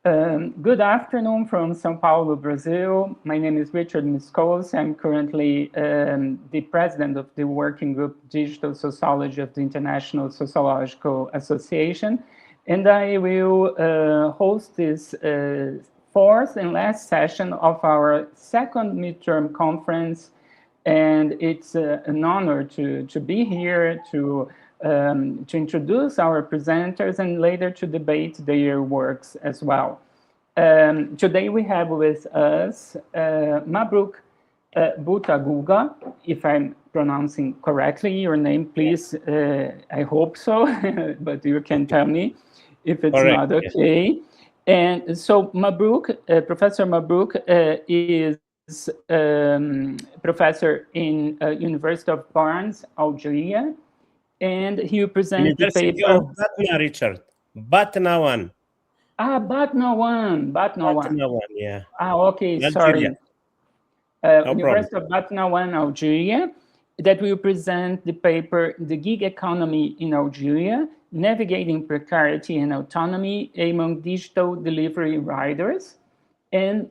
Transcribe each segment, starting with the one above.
Good afternoon from São Paulo, Brazil. My name is Richard Miscos. I'm currently the president of the working group Digital Sociology of the International Sociological Association. And I will host this fourth and last session of our second midterm conference. And it's an honor to be here to introduce our presenters and later to debate their works as well. Today we have with us Mabruk Butaguga, if I'm pronouncing correctly your name, please. I hope so, but you can tell me if it's Correct. not okay. And so Professor Mabruk is professor in University of Barnes, Algeria, and he will present the University paper. of Batna, Richard. Batna one. Batna one, Batna one. Batna one, yeah. Okay, Algeria. sorry. No University problem. of Batna one, Algeria, that will present the paper, The Gig Economy in Algeria, Navigating Precarity and Autonomy Among Digital Delivery Riders. And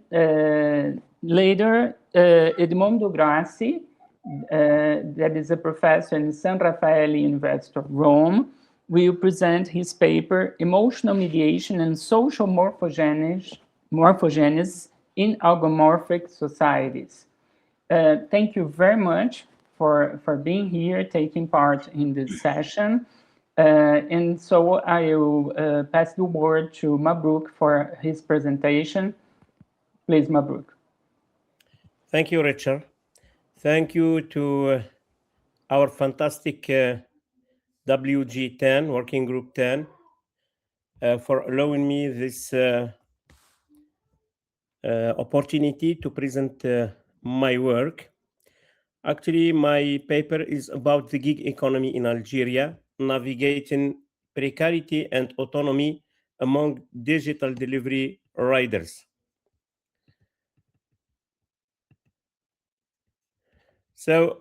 later, Edmondo Grassi, that is a professor in San Raffaele University of Rome, will present his paper, Emotional Mediation and Social Morphogenesis in Algomorphic Societies. Thank you very much for being here, taking part in this session. And so I will pass the word to Mabruk for his presentation. Please, Mabruk. Thank you, Richard. Thank you to our fantastic WG10, Working Group 10, for allowing me this opportunity to present my work. Actually, my paper is about the gig economy in Algeria, navigating precarity and autonomy among digital delivery riders. So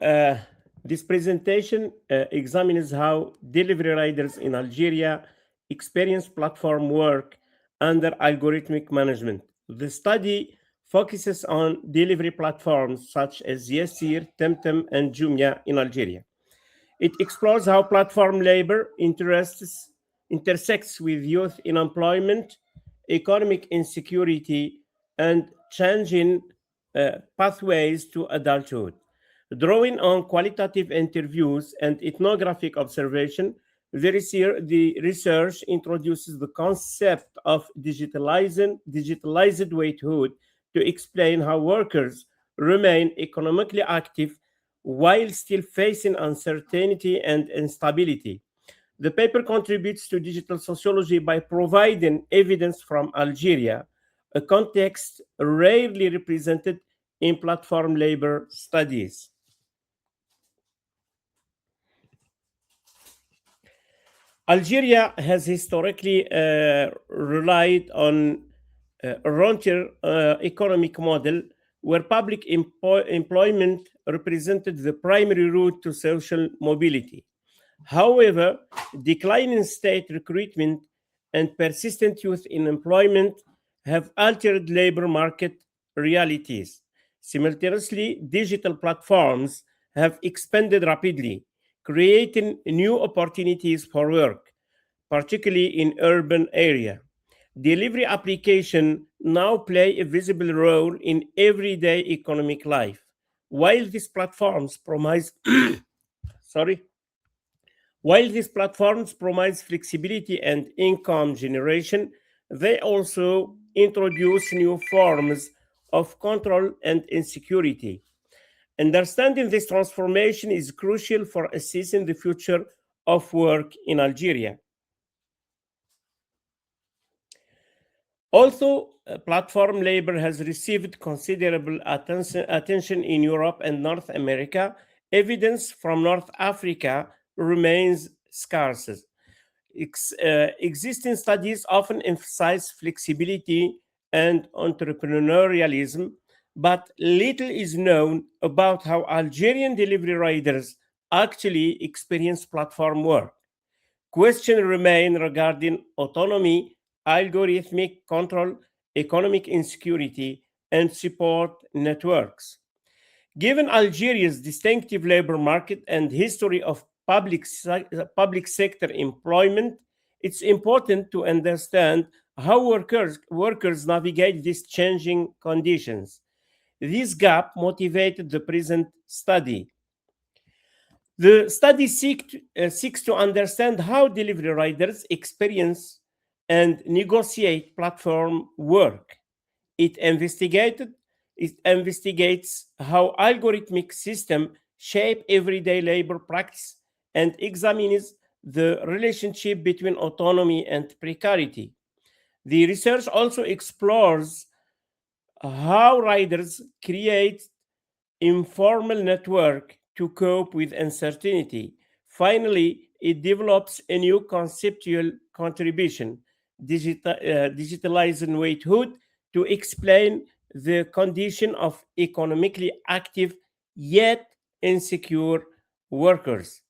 this presentation examines how delivery riders in Algeria experience platform work under algorithmic management. The study focuses on delivery platforms such as Yassir, Temtem, and Jumia in Algeria. It explores how platform labor intersects with youth unemployment, economic insecurity, and changing pathways to adulthood. Drawing on qualitative interviews and ethnographic observation, the research introduces the concept of digitalized waithood to explain how workers remain economically active while still facing uncertainty and instability. The paper contributes to digital sociology by providing evidence from Algeria, a context rarely represented in platform labor studies. Algeria has historically relied on a rentier economic model where public employment represented the primary route to social mobility. However, declining state recruitment and persistent youth unemployment have altered labor market realities. Simultaneously, digital platforms have expanded rapidly, creating new opportunities for work, particularly in urban areas. Delivery applications now play a visible role in everyday economic life. While these platforms promise sorry, while these platforms promise flexibility and income generation, they also introduce new forms of control and insecurity. Understanding this transformation is crucial for assessing the future of work in Algeria. Although platform labor has received considerable attention in Europe and North America, evidence from North Africa remains scarce. Existing studies often emphasize flexibility and entrepreneurialism, but little is known about how Algerian delivery riders actually experience platform work. Questions remain regarding autonomy, algorithmic control, economic insecurity, and support networks. Given Algeria's distinctive labor market and history of public sector employment, it's important to understand how workers navigate these changing conditions. This gap motivated the present study. The study seeks to understand how delivery riders experience and negotiate platform work. It investigated it investigates how algorithmic systems shape everyday labor practice and examines the relationship between autonomy and precarity. The research also explores how riders create informal network to cope with uncertainty. Finally, it develops a new conceptual contribution, digitalizing waithood, to explain the condition of economically active yet insecure workers.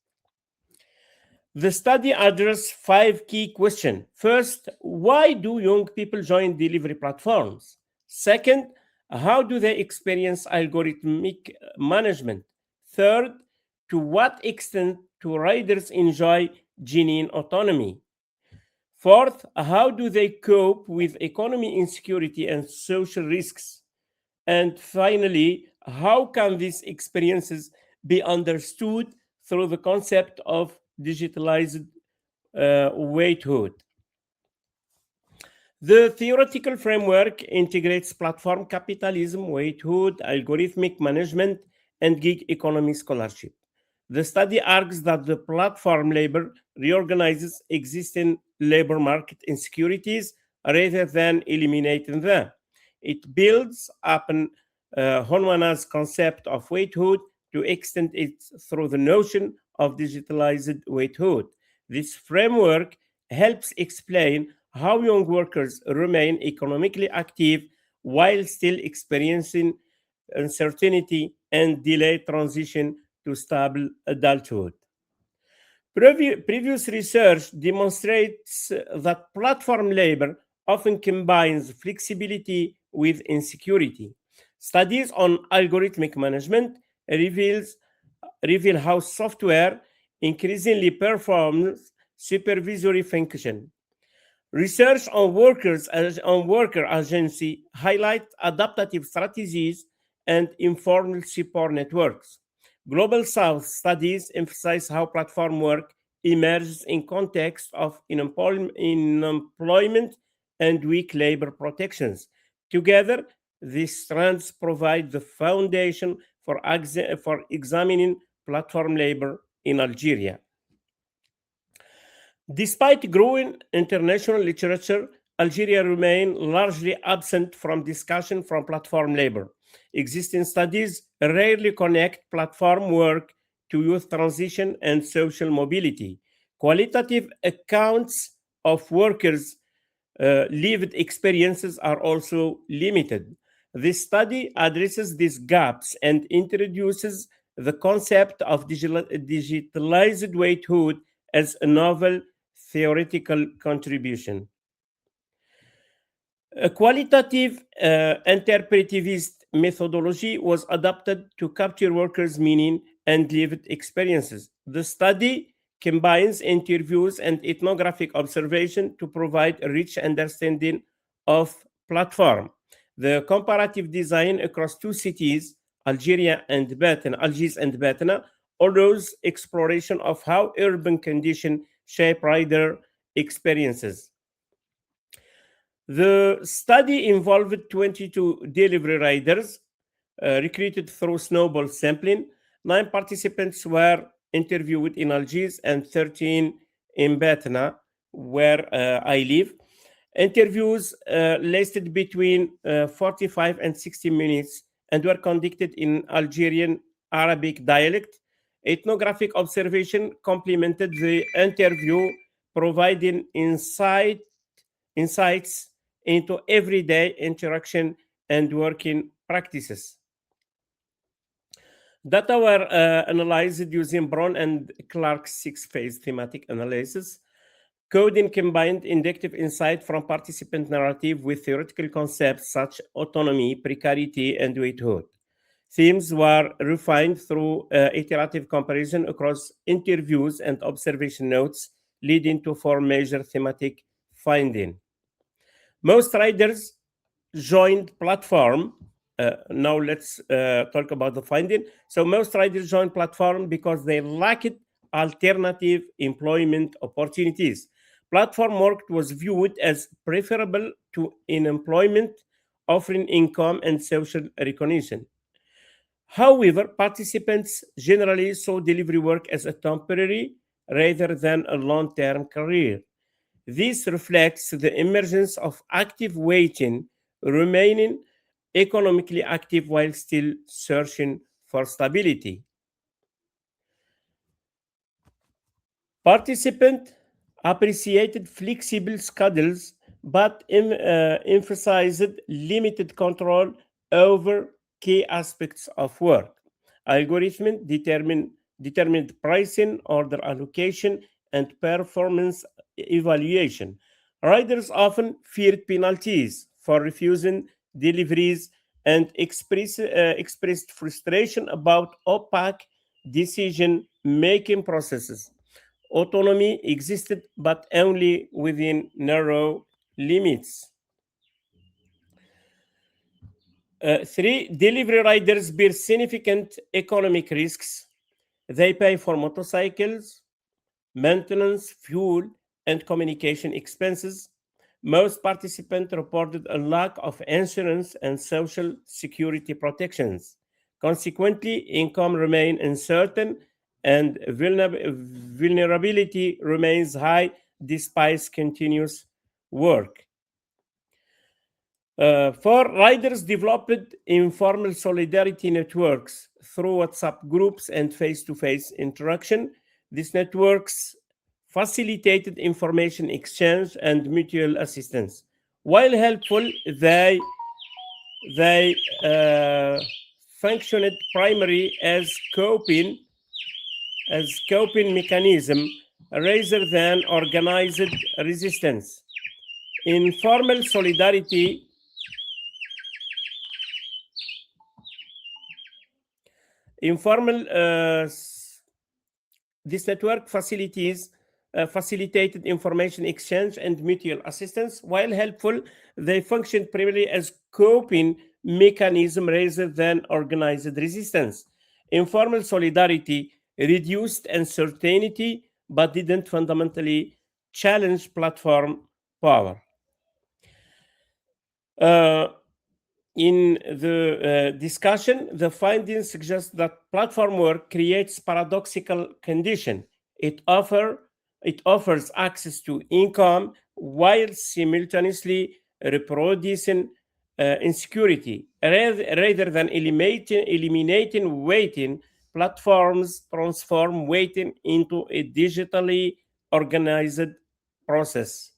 The study addressed five key questions. First, why do young people join delivery platforms? Second, how do they experience algorithmic management? Third, to what extent do riders enjoy genuine autonomy? Fourth, how do they cope with economy insecurity and social risks? And finally, how can these experiences be understood through the concept of digitalized waithood? The theoretical framework integrates platform capitalism, waithood, algorithmic management, and gig economy scholarship. The study argues that the platform labor reorganizes existing labor market insecurities rather than eliminating them. It builds upon Honwana's concept of waithood to extend it through the notion of digitalized waithood. This framework helps explain how young workers remain economically active while still experiencing uncertainty and delayed transition to stable adulthood. Previous research demonstrates that platform labor often combines flexibility with insecurity. Studies on algorithmic management reveal how software increasingly performs supervisory function. Research on worker agency highlight adaptive strategies and informal support networks. Global South studies emphasize how platform work emerges in context of unemployment and weak labor protections. Together, these strands provide the foundation for examining platform labor in Algeria. Despite growing international literature, Algeria remains largely absent from discussion from platform labor. Existing studies rarely connect platform work to youth transition and social mobility. Qualitative accounts of workers' lived experiences are also limited. This study addresses these gaps and introduces the concept of digitalized waithood as a novel theoretical contribution. A qualitative interpretivist methodology was adopted to capture workers' meaning and lived experiences. The study combines interviews and ethnographic observation to provide a rich understanding of platform. The comparative design across two cities, Algiers and Batna, allows exploration of how urban conditions shape rider experiences. The study involved 22 delivery riders recruited through snowball sampling. 9 participants were interviewed in Algiers and 13 in Batna, where I live. Interviews lasted between 45 and 60 minutes and were conducted in Algerian Arabic dialect. Ethnographic observation complemented the interview, providing insights into everyday interaction and working practices. Data were analyzed using Brown and Clark's six-phase thematic analysis. Coding combined inductive insight from participant narrative with theoretical concepts such autonomy, precarity, and weighted. Themes were refined through iterative comparison across interviews and observation notes, leading to four major thematic findings. Most riders joined platform. Now let's talk about the finding. So most riders joined platform because they lacked alternative employment opportunities. Platform work was viewed as preferable to employment, offering income and social recognition. However, participants generally saw delivery work as a temporary rather than a long-term career. This reflects the emergence of active waiting, remaining economically active while still searching for stability. Participants appreciated flexible schedules but emphasized limited control over key aspects of work. Algorithm determined pricing, order allocation, and performance evaluation. Riders often feared penalties for refusing deliveries and expressed frustration about opaque decision making processes. Autonomy existed, but only within narrow limits. Three, delivery riders bear significant economic risks. They pay for motorcycles, maintenance, fuel, and communication expenses. Most participants reported a lack of insurance and social security protections. Consequently, income remains uncertain and vulnerability remains high despite continuous work. For riders developed informal solidarity networks through WhatsApp groups and face-to-face interaction. These networks facilitated information exchange and mutual assistance. While helpful, they functioned primarily as coping mechanism rather than organized resistance. Informal solidarity informal this network facilitated information exchange and mutual assistance. While helpful, they functioned primarily as coping mechanism rather than organized resistance. Informal solidarity reduced uncertainty but didn't fundamentally challenge platform power. In the discussion, the findings suggest that platform work creates paradoxical condition. It offers access to income while simultaneously reproducing insecurity. Rather than eliminating waiting, platforms transform waiting into a digitally organized process.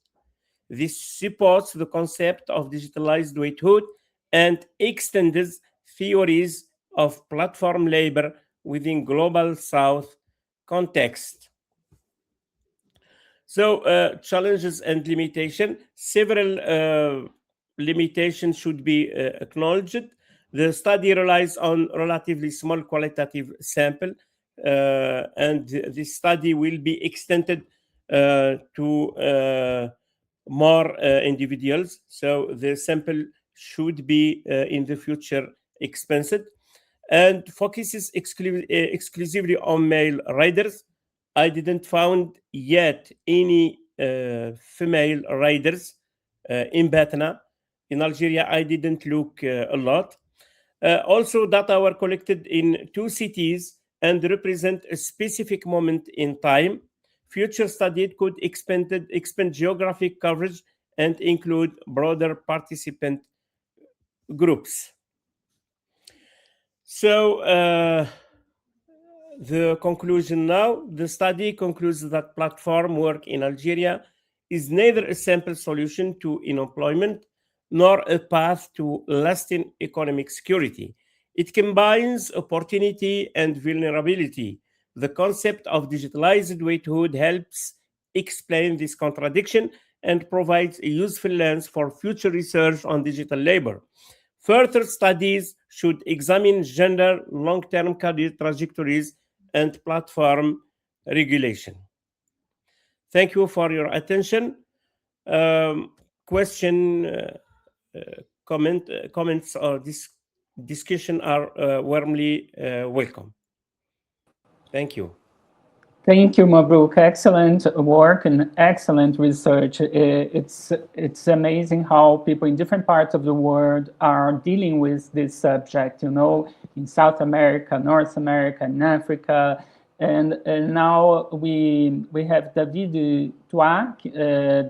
This supports the concept of digitalized waithood and extends theories of platform labor within global south context. So challenges and limitation. Several limitations should be acknowledged. The study relies on relatively small qualitative sample, and this study will be extended to more individuals. So the sample should be in the future expanded and focuses exclusively on male riders. I didn't found yet any female riders in Batna. In Algeria, I didn't look a lot. Also, data were collected in two cities and represent a specific moment in time. Future studies could expand geographic coverage and include broader participant groups. So, the conclusion now, the study concludes that platform work in Algeria is neither a simple solution to unemployment nor a path to lasting economic security. It combines opportunity and vulnerability. The concept of digitalized waithood helps explain this contradiction and provides a useful lens for future research on digital labor. Further studies should examine gender, long-term career trajectories, and platform regulation. Thank you for your attention. Question, comments, or discussion are warmly welcome. Thank you. Thank you, Mabrouk. Excellent work and excellent research. It's amazing how people in different parts of the world are dealing with this subject, you know, in South America, North America, and Africa. And now we have David Touac.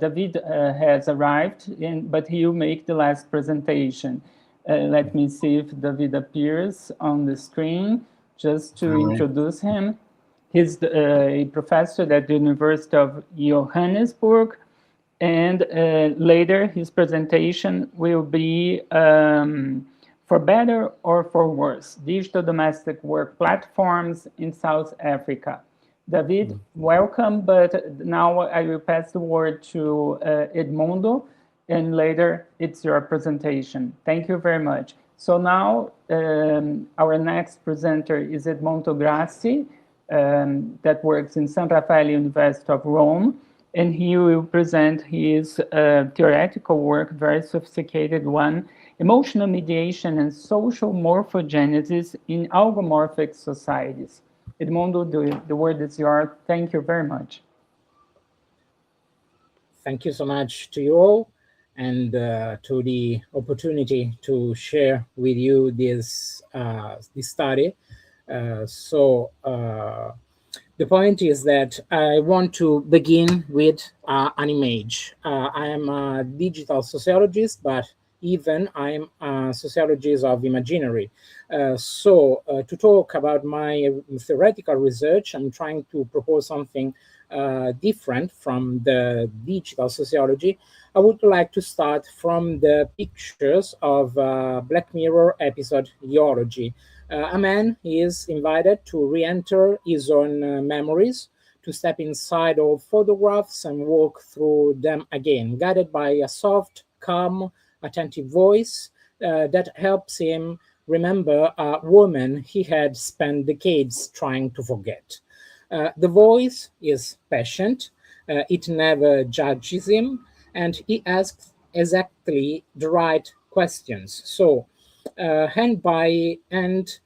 David has arrived, but he will make the last presentation. Let me see if David appears on the screen, just to introduce him. He's a professor at the University of Johannesburg, and later his presentation will be for better or for worse, digital domestic work platforms in South Africa. David, welcome, but now I will pass the word to Edmundo, and later it's your presentation. Thank you very much. So now our next presenter is Edmundo Grassi, that works in San Raffaele University of Rome, and he will present his theoretical work, very sophisticated one, Emotional Mediation and Social Morphogenesis in Algomorphic Societies. Edmundo, the word is yours. Thank you very much. Thank you so much to you all, and to the opportunity to share with you this study. The point is that I want to begin with an image. I am a digital sociologist, but even I'm a sociologist of imaginary. To talk about my theoretical research, I'm trying to propose something different from the digital sociology. I would like to start from the pictures of Black Mirror episode Geology. A man is invited to re-enter his own memories, to step inside old photographs and walk through them again, guided by a soft, calm, attentive voice that helps him remember a woman he had spent decades trying to forget. The voice is patient, it never judges him, and he asks exactly the right questions. So, hand by hand,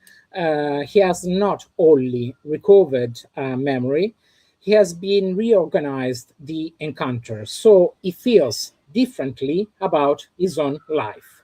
he has not only recovered memory, he has been reorganized the encounter. So he feels differently about his own life.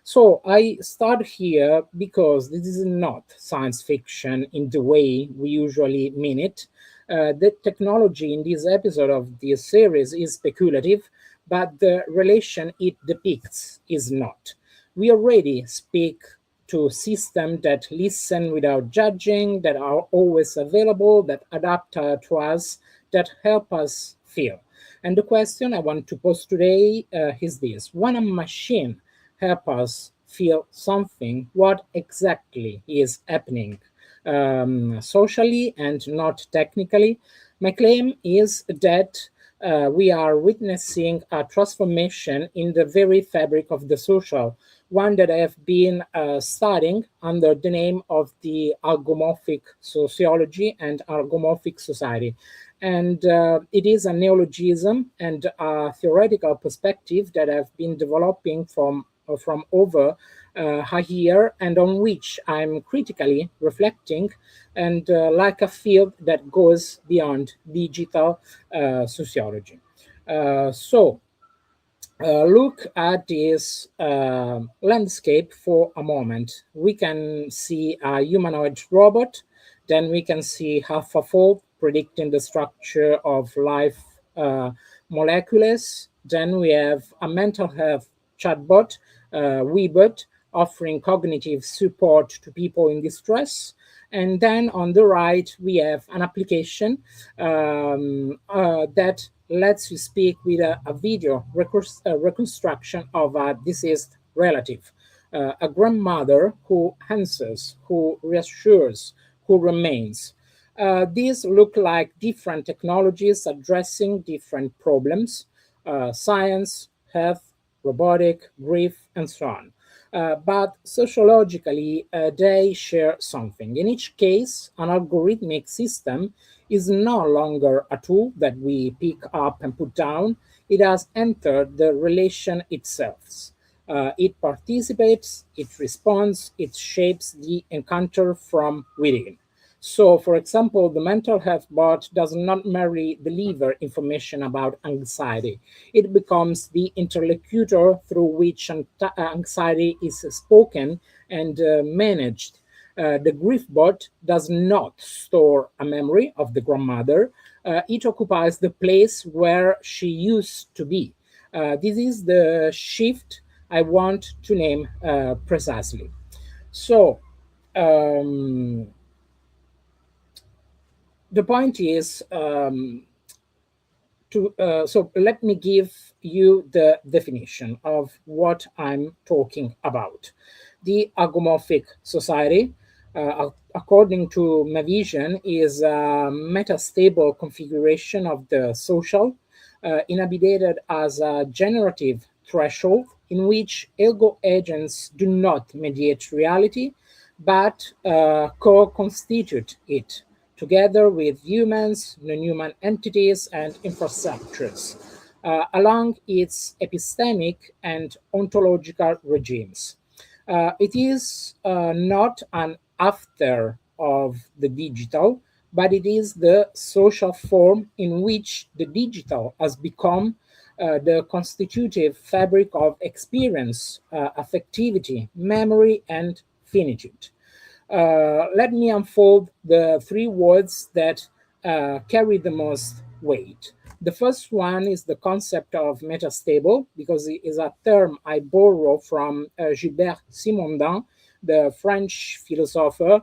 So I start here because this is not science fiction in the way we usually mean it. The technology in this episode of this series is speculative, but the relation it depicts is not. We already speak to systems that listen without judging, that are always available, that adapt to us, that help us feel. And the question I want to pose today is this: when a machine helps us feel something, what exactly is happening socially and not technically? My claim is that we are witnessing a transformation in the very fabric of the social, one that I have been studying under the name of the algomorphic sociology and algomorphic society. And it is a neologism and a theoretical perspective that I've been developing from over a year, and on which I'm critically reflecting, and like a field that goes beyond digital sociology. Look at this landscape for a moment. We can see a humanoid robot, then we can see AlphaFold predicting the structure of life molecules. Then we have a mental health chatbot, WeBot, offering cognitive support to people in distress. And then on the right, we have an application that lets you speak with a video reconstruction of a deceased relative, a grandmother who answers, who reassures, who remains. These look like different technologies addressing different problems: science, health, robotic, grief, and so on. But sociologically, they share something. In each case, an algorithmic system is no longer a tool that we pick up and put down. It has entered the relation itself. It participates, it responds, it shapes the encounter from within. So, for example, the mental health bot does not merely deliver information about anxiety. It becomes the interlocutor through which anxiety is spoken and managed. The grief bot does not store a memory of the grandmother. It occupies the place where she used to be. This is the shift I want to name precisely. So, um, the point is so let me give you the definition of what I'm talking about. The agomorphic society, according to my vision, is a metastable configuration of the social, inhabited as a generative threshold in which ego agents do not mediate reality, but co-constitute it together with humans, non-human entities, and infrastructures along its epistemic and ontological regimes. It is not an after of the digital, but it is the social form in which the digital has become the constitutive fabric of experience, affectivity, memory, and finitude. Let me unfold the three words that carry the most weight. The first one is the concept of metastable, because it is a term I borrow from Gilbert Simondon, the French philosopher.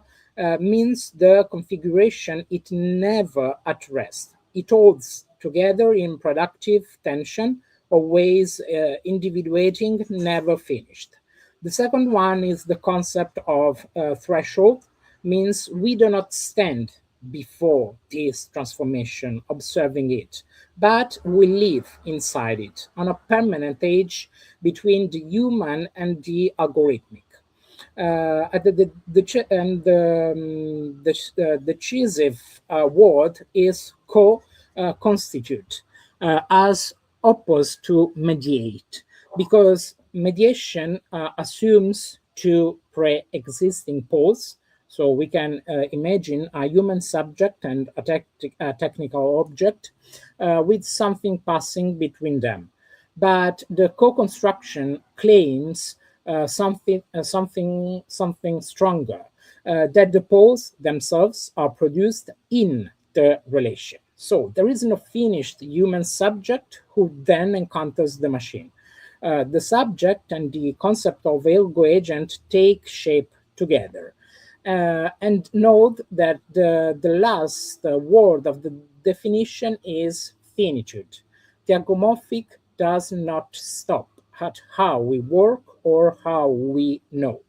Means the configuration it never at rest. It holds together in productive tension, always individuating, never finished. The second one is the concept of threshold, means we do not stand before this transformation, observing it, but we live inside it on a permanent edge between the human and the algorithmic. The decisive word is co-constitute, as opposed to mediate, because mediation assumes two pre-existing poles. So we can imagine a human subject and a technical object with something passing between them. But the co-construction claims something stronger, that the poles themselves are produced in the relation. So there is no finished human subject who then encounters the machine. The subject and the concept of ego agent take shape together. And note that the last word of the definition is finitude. The agomorphic does not stop at how we work or how we know.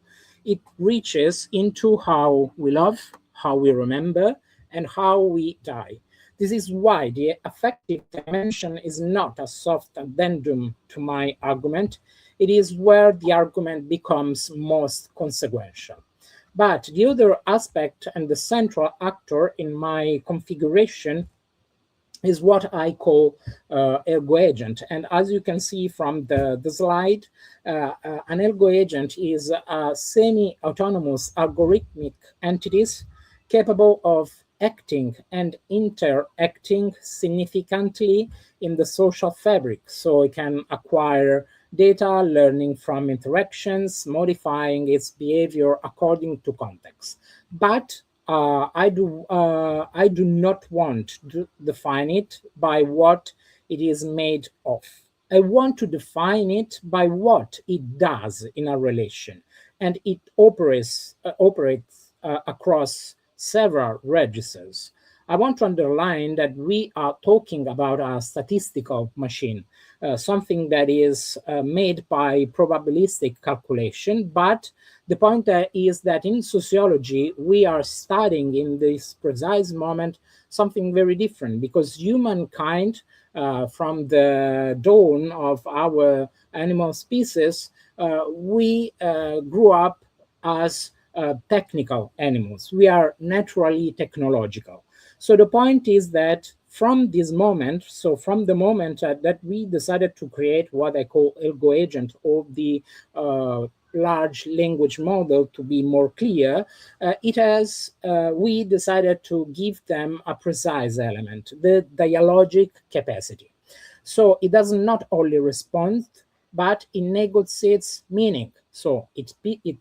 It reaches into how we love, how we remember, and how we die. This is why the affective dimension is not a soft addendum to my argument. It is where the argument becomes most consequential. But the other aspect and the central actor in my configuration is what I call ergo agent. And as you can see from the slide, an ergo agent is a semi-autonomous algorithmic entities capable of acting and interacting significantly in the social fabric. So it can acquire data, learning from interactions, modifying its behavior according to context. But I do not want to define it by what it is made of. I want to define it by what it does in a relation, and it operates across several registers. I want to underline that we are talking about a statistical machine, something that is made by probabilistic calculation. But the point is that in sociology, we are studying in this precise moment something very different, because humankind, from the dawn of our animal species, we grew up as technical animals. We are naturally technological. So the point is that from this moment, so from the moment that we decided to create what I call ergo agent, or the large language model, to be more clear, we decided to give them a precise element, the dialogic capacity. So it does not only respond, but it negotiates meaning. So it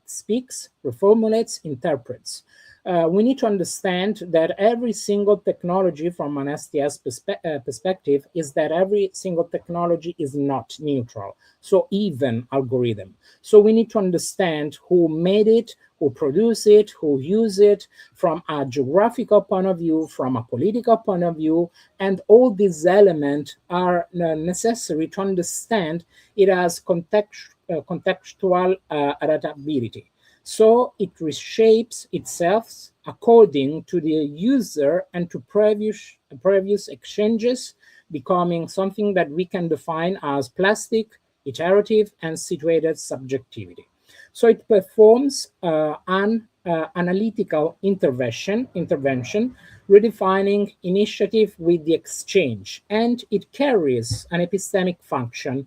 speaks, reformulates, interprets. We need to understand that every single technology, from an STS perspective, is that every single technology is not neutral. So even algorithm. So we need to understand who made it, who produce it, who use it, from a geographical point of view, from a political point of view, and all these elements are necessary to understand it as contextual adaptability. So it reshapes itself according to the user and to previous exchanges, becoming something that we can define as plastic, iterative, and situated subjectivity. So it performs an analytical intervention, redefining initiative with the exchange, and it carries an epistemic function.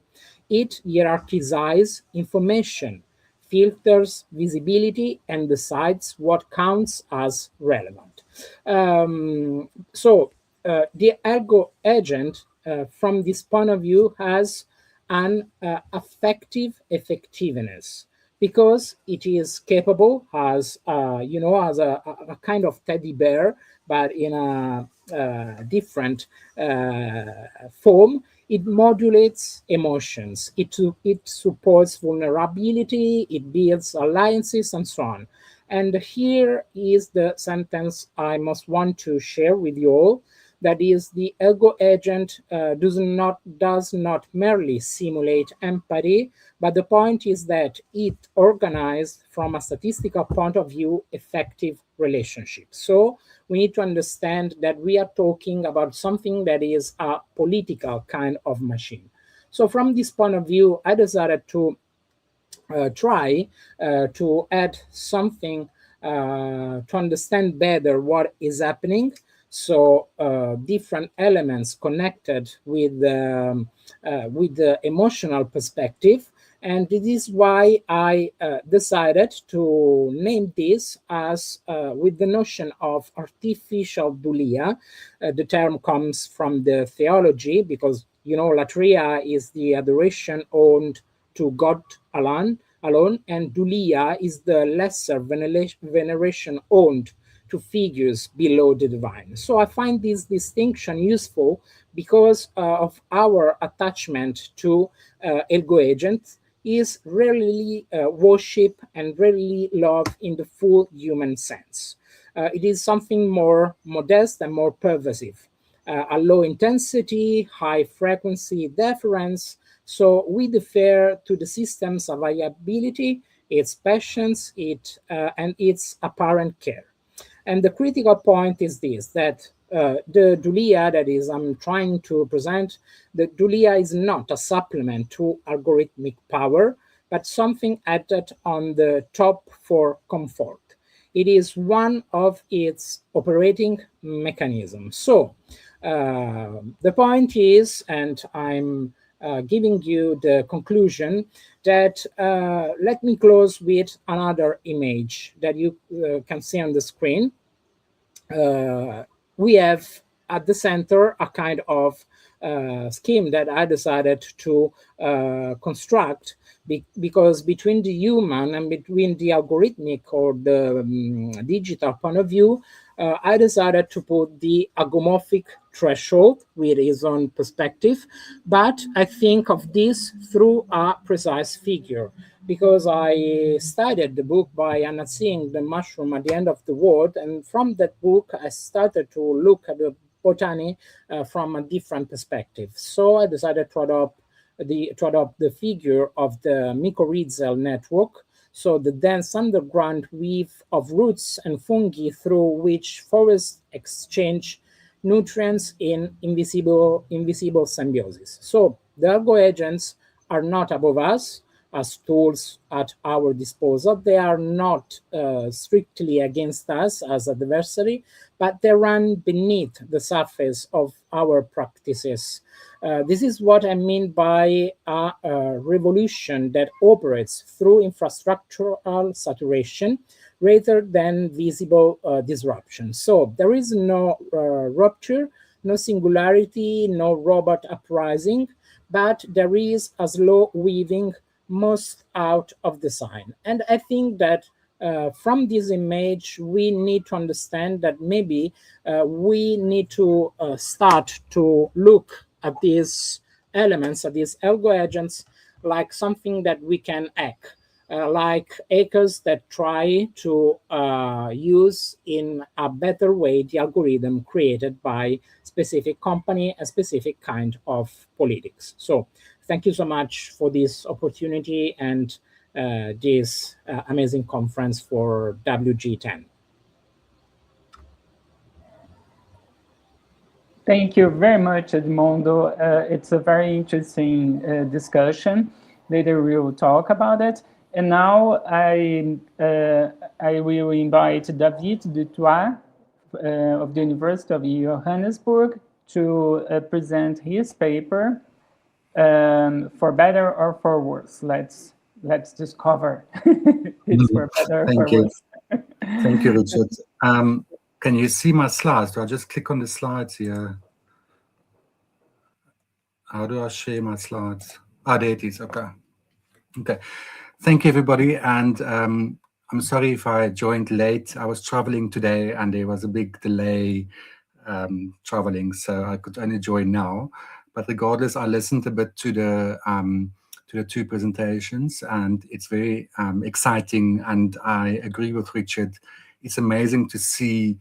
It hierarchizes information, filters visibility, and decides what counts as relevant. The ergo agent, from this point of view, has an affective effectiveness, because it is capable as as a kind of teddy bear, but in a different form. It modulates emotions, it supports vulnerability, it builds alliances, and so on. And here is the sentence I must want to share with you all. That is, the ergo agent does not merely simulate empathy, but the point is that it organized, from a statistical point of view, effective relationships. So we need to understand that we are talking about something that is a political kind of machine. So from this point of view, I decided to try to add something to understand better what is happening. So different elements connected with the emotional perspective. And this is why I decided to name this as with the notion of artificial dulia. The term comes from the theology, because latria is the adoration owed to God alone, and dulia is the lesser veneration owed to figures below the divine. So I find this distinction useful because of our attachment to ergo agents is rarely worship and rarely love in the full human sense. It is something more modest and more pervasive. A low intensity, high frequency deference. So we defer to the system's availability, its patience, and its apparent care. And the critical point is this, that the dulia that is I'm trying to present, the dulia is not a supplement to algorithmic power, but something added on the top for comfort. It is one of its operating mechanisms. So the point is, and I'm giving you the conclusion, that let me close with another image that you can see on the screen. We have at the center a kind of scheme that I decided to construct, because between the human and between the algorithmic or the digital point of view, I decided to put the agomorphic threshold with his own perspective, but I think of this through a precise figure, because I studied the book by Anna Tsing, The Mushroom at the End of the World, and from that book I started to look at the botany from a different perspective. So I decided to adopt the figure of the mycorrhizal network, so the dense underground weave of roots and fungi through which forests exchange nutrients in invisible symbiosis. So the algo agents are not above us as tools at our disposal. They are not strictly against us as adversary, but they run beneath the surface of our practices. This is what I mean by a revolution that operates through infrastructural saturation rather than visible disruption. So there is no rupture, no singularity, no robot uprising, but there is a slow weaving most out of design. And I think that from this image, we need to understand that maybe we need to start to look at these elements, at these algo agents, like something that we can hack. Like hackers that try to use in a better way the algorithm created by specific company, a specific kind of politics. So thank you so much for this opportunity and this amazing conference for WG10. Thank you very much, Edmondo. It's a very interesting discussion. Later we will talk about it. And now I will invite David Dutoit of the University of Johannesburg to present his paper, For Better or For Worse. Let's discover it's for better or for worse. Thank you, Richard. Can you see my slides? Do I just click on the slides here? How do I share my slides? Ah, there it is. Okay. Okay. Thank you, everybody. And I'm sorry if I joined late. I was traveling today and there was a big delay traveling, so I could only join now. But regardless, I listened a bit to the two presentations, and it's very exciting. And I agree with Richard. It's amazing to see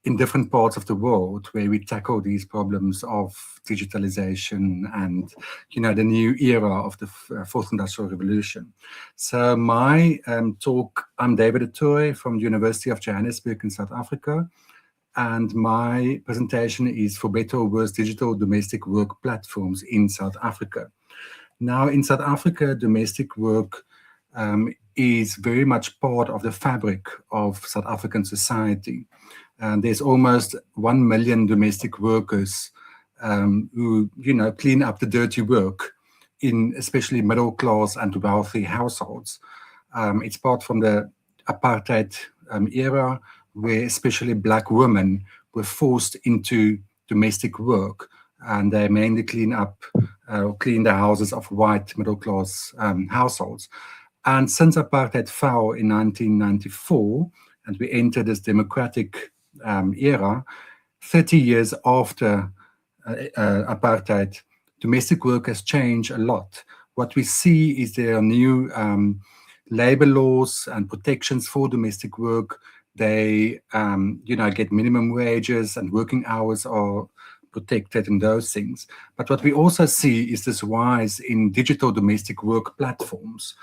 in different parts of the world where we tackle these problems of digitalization and, you know, the new era of the fourth industrial revolution. So my talk, I'm David Dutoit from the University of Johannesburg in South Africa. And my presentation is For Better or Worse Digital Domestic Work Platforms in South Africa. Now, in South Africa, domestic work is very much part of the fabric of South African society. And there's almost 1 million domestic workers who, you know, clean up the dirty work in especially middle class and wealthy households. It's part from the apartheid era, where especially Black women were forced into domestic work, and they mainly clean up or clean the houses of white middle class households. And since apartheid fell in 1994, and we entered this democratic era, 30 years after apartheid, domestic work has changed a lot. What we see is there are new labor laws and protections for domestic work. They, you know, get minimum wages and working hours are protected and those things. But what we also see is this rise in digital domestic work platforms.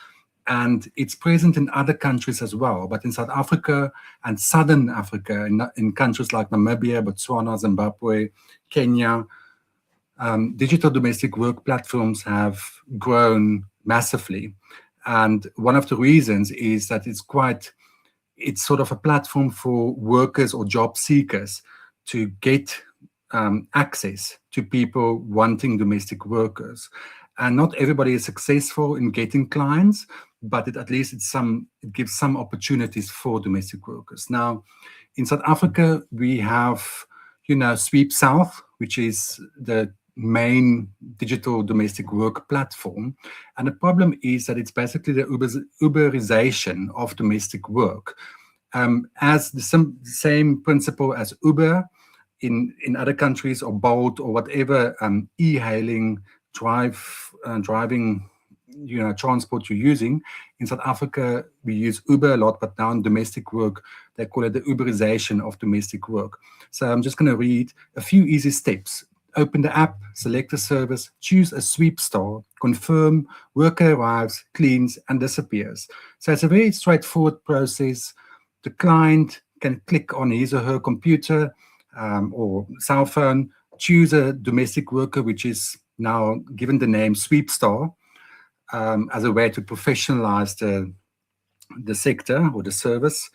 And it's present in other countries as well. But in South Africa and Southern Africa, in countries like Namibia, Botswana, Zimbabwe, Kenya, digital domestic work platforms have grown massively. And one of the reasons is that it's sort of a platform for workers or job seekers to get access to people wanting domestic workers. And not everybody is successful in getting clients, but at least it gives some opportunities for domestic workers. Now, in South Africa, we have, you know, Sweep South, which is the main digital domestic work platform. And the problem is that it's basically the Uberization of domestic work. as the same principle as Uber in other countries, or Bolt, or whatever e-hailing driving transport you're using. In South Africa, we use Uber a lot, but now in domestic work, they call it the Uberization of domestic work. So I'm just going to read a few easy steps. Open the app, select a service, choose a sweep star, confirm, worker arrives, cleans, and disappears. So it's a very straightforward process. The client can click on his or her computer or cell phone, choose a domestic worker, which is now given the name Sweep Star, as a way to professionalize the sector or the service.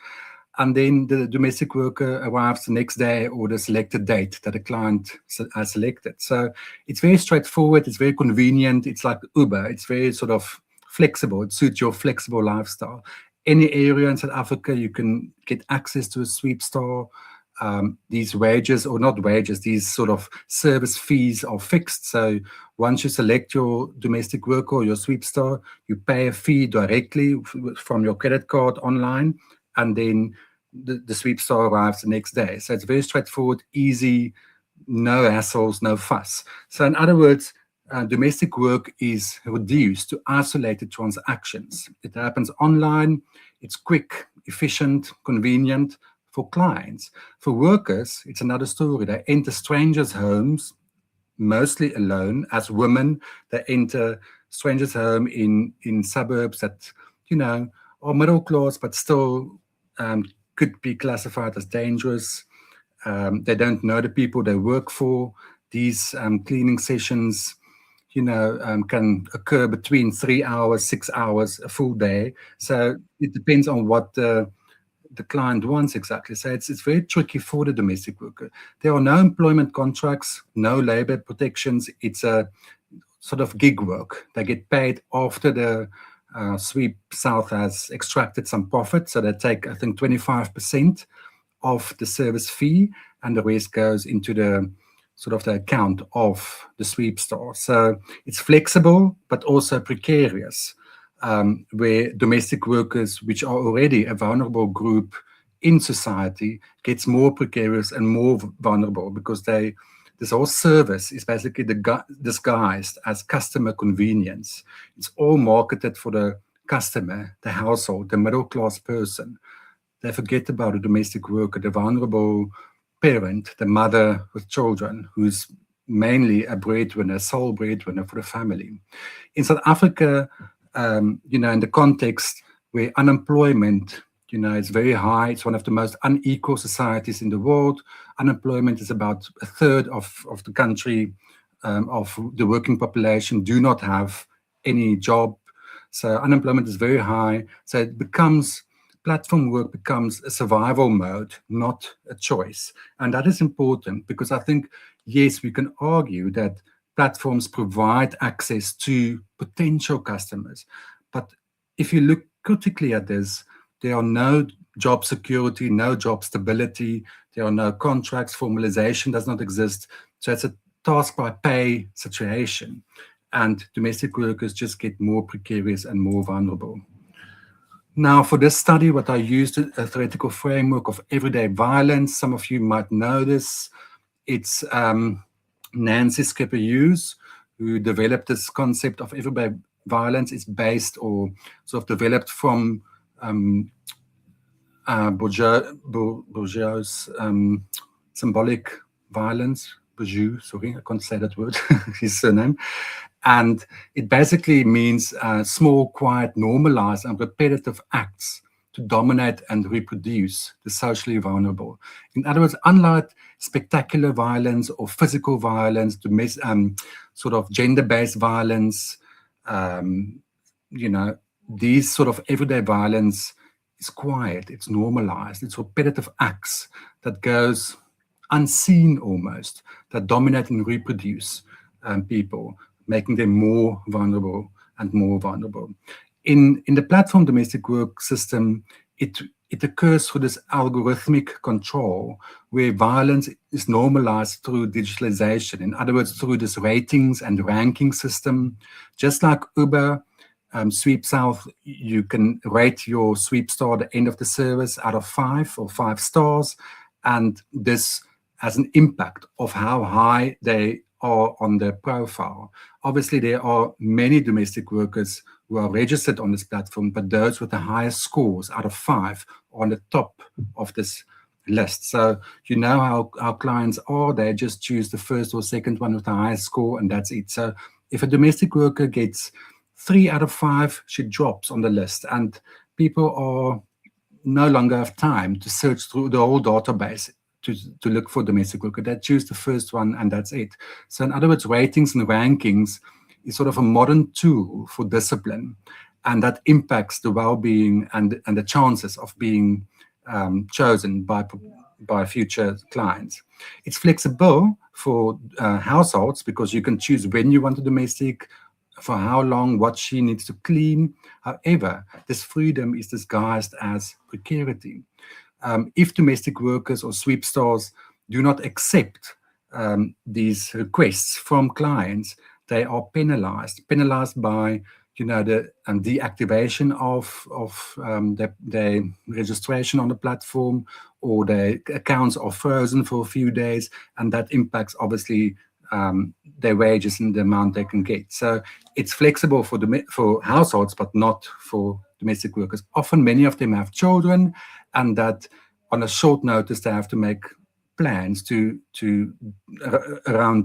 And then the domestic worker arrives the next day or the selected date that the client has selected. So it's very straightforward. It's very convenient. It's like Uber. It's very sort of flexible. It suits your flexible lifestyle. Any area in South Africa, you can get access to a sweep star. These wages, or not wages, these sort of service fees are fixed. So once you select your domestic worker or your sweep star, you pay a fee directly from your credit card online, and then the sweep star arrives the next day. So it's very straightforward, easy, no hassles, no fuss. So in other words, domestic work is reduced to isolated transactions. It happens online. It's quick, efficient, convenient for clients. For workers, it's another story. They enter strangers' homes, mostly alone. As women, they enter strangers' home in suburbs that, are middle class, but still could be classified as dangerous. They don't know the people they work for. These cleaning sessions, can occur between 3 hours, 6 hours, a full day. So it depends on what the client wants exactly. So it's very tricky for the domestic worker. There are no employment contracts, no labor protections. It's a sort of gig work. They get paid after the Sweep South has extracted some profit. So they take, I think, 25% of the service fee, and the rest goes into the sort of the account of the sweep star. So it's flexible, but also precarious, where domestic workers, which are already a vulnerable group in society, gets more precarious and more vulnerable because this whole service is basically disguised as customer convenience. It's all marketed for the customer, the household, the middle-class person. They forget about the domestic worker, the vulnerable parent, the mother with children, who's mainly a breadwinner, sole breadwinner for the family. In South Africa, in the context where unemployment, is very high. It's one of the most unequal societies in the world. Unemployment is about a third of the country, of the working population do not have any job. So unemployment is very high. So platform work becomes a survival mode, not a choice. And that is important because I think, yes, we can argue that platforms provide access to potential customers. But if you look critically at this, there are no job security, no job stability, there are no contracts, formalization does not exist. So it's a task by pay situation. And domestic workers just get more precarious and more vulnerable. Now, for this study, what I used a theoretical framework of everyday violence. Some of you might know this. It's Nancy Skipper-Hughes, who developed this concept of everyday violence. It's based or sort of developed from Bourdieu's symbolic violence. Bourdieu, sorry, I can't say that word, his surname. And it basically means small, quiet, normalized, and repetitive acts to dominate and reproduce the socially vulnerable. In other words, unlike spectacular violence or physical violence, sort of gender-based violence, these sort of everyday violence is quiet, it's normalized, it's repetitive acts that goes unseen almost, that dominate and reproduce people, making them more vulnerable and more vulnerable. In the platform domestic work system, it occurs through this algorithmic control where violence is normalized through digitalization. In other words, through this ratings and ranking system. Just like Uber, Sweep South, you can rate your sweep store at the end of the service out of 5 or 5 stars, and this has an impact of how high they are on their profile. Obviously, there are many domestic workers who are registered on this platform, but those with the highest scores out of 5 are on the top of this list. So you know how our clients are, they just choose the first or second one with the highest score, and that's it. So if a domestic worker gets 3 out of 5, she drops on the list, and people are no longer have time to search through the whole database to look for domestic worker. They choose the first one, and that's it. So in other words, ratings and rankings is sort of a modern tool for discipline, and that impacts the well-being and the chances of being chosen by future clients. It's flexible for households because you can choose when you want a domestic, for how long, what she needs to clean. However, this freedom is disguised as precarity. If domestic workers or sweep stores do not accept these requests from clients, they are penalized by the deactivation of their registration on the platform, or their accounts are frozen for a few days, and that impacts obviously their wages and the amount they can get. So it's flexible for households, but not for domestic workers. Often many of them have children, and that on a short notice they have to make plans around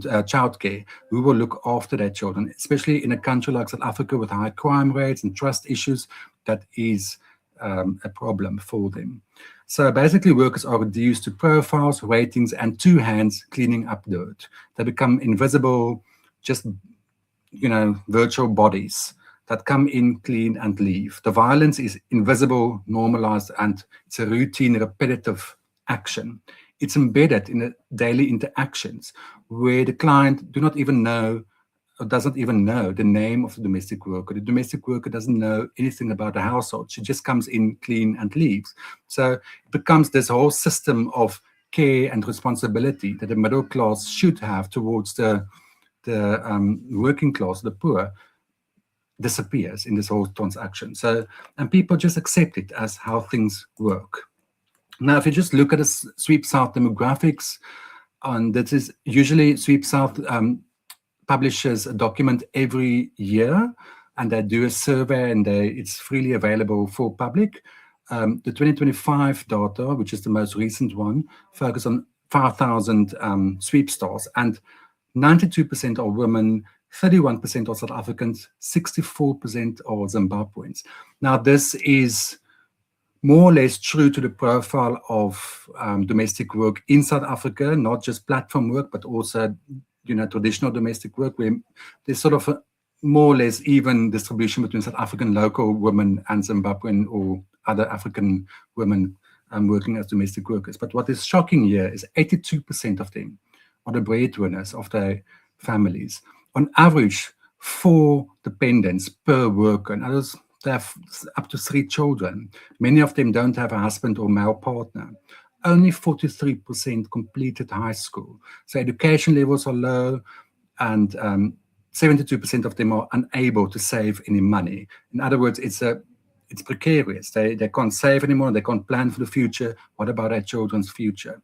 childcare. Who will look after their children, especially in a country like South Africa with high crime rates and trust issues? That is a problem for them. So basically, workers are reduced to profiles, ratings, and 2 hands cleaning up dirt. They become invisible, just virtual bodies that come in, clean, and leave. The violence is invisible, normalized, and it's a routine, repetitive action. It's embedded in the daily interactions where the client doesn't even know the name of the domestic worker. The domestic worker doesn't know anything about the household. She just comes in, clean, and leaves. So it becomes this whole system of care and responsibility that the middle class should have towards the working class, the poor, disappears in this whole transaction. So, and people just accept it as how things work. Now, if you just look at the Sweep South demographics, and that is usually Sweep South publishes a document every year, and they do a survey, and it's freely available for public. The 2025 data, which is the most recent one, focus on 5,000 sweep stores, and 92% are women, 31% are South Africans, 64% are Zimbabweans. Now, this is more or less true to the profile of domestic work in South Africa, not just platform work, but also traditional domestic work, where there's sort of a more or less even distribution between South African local women and Zimbabwean or other African women working as domestic workers. But what is shocking here is 82% of them are the breadwinners of their families. On average, 4 dependents per worker. In others, they have up to 3 children. Many of them don't have a husband or male partner. Only 43% completed high school. So education levels are low, and 72% of them are unable to save any money. In other words, it's precarious. They can't save anymore. They can't plan for the future. What about their children's future?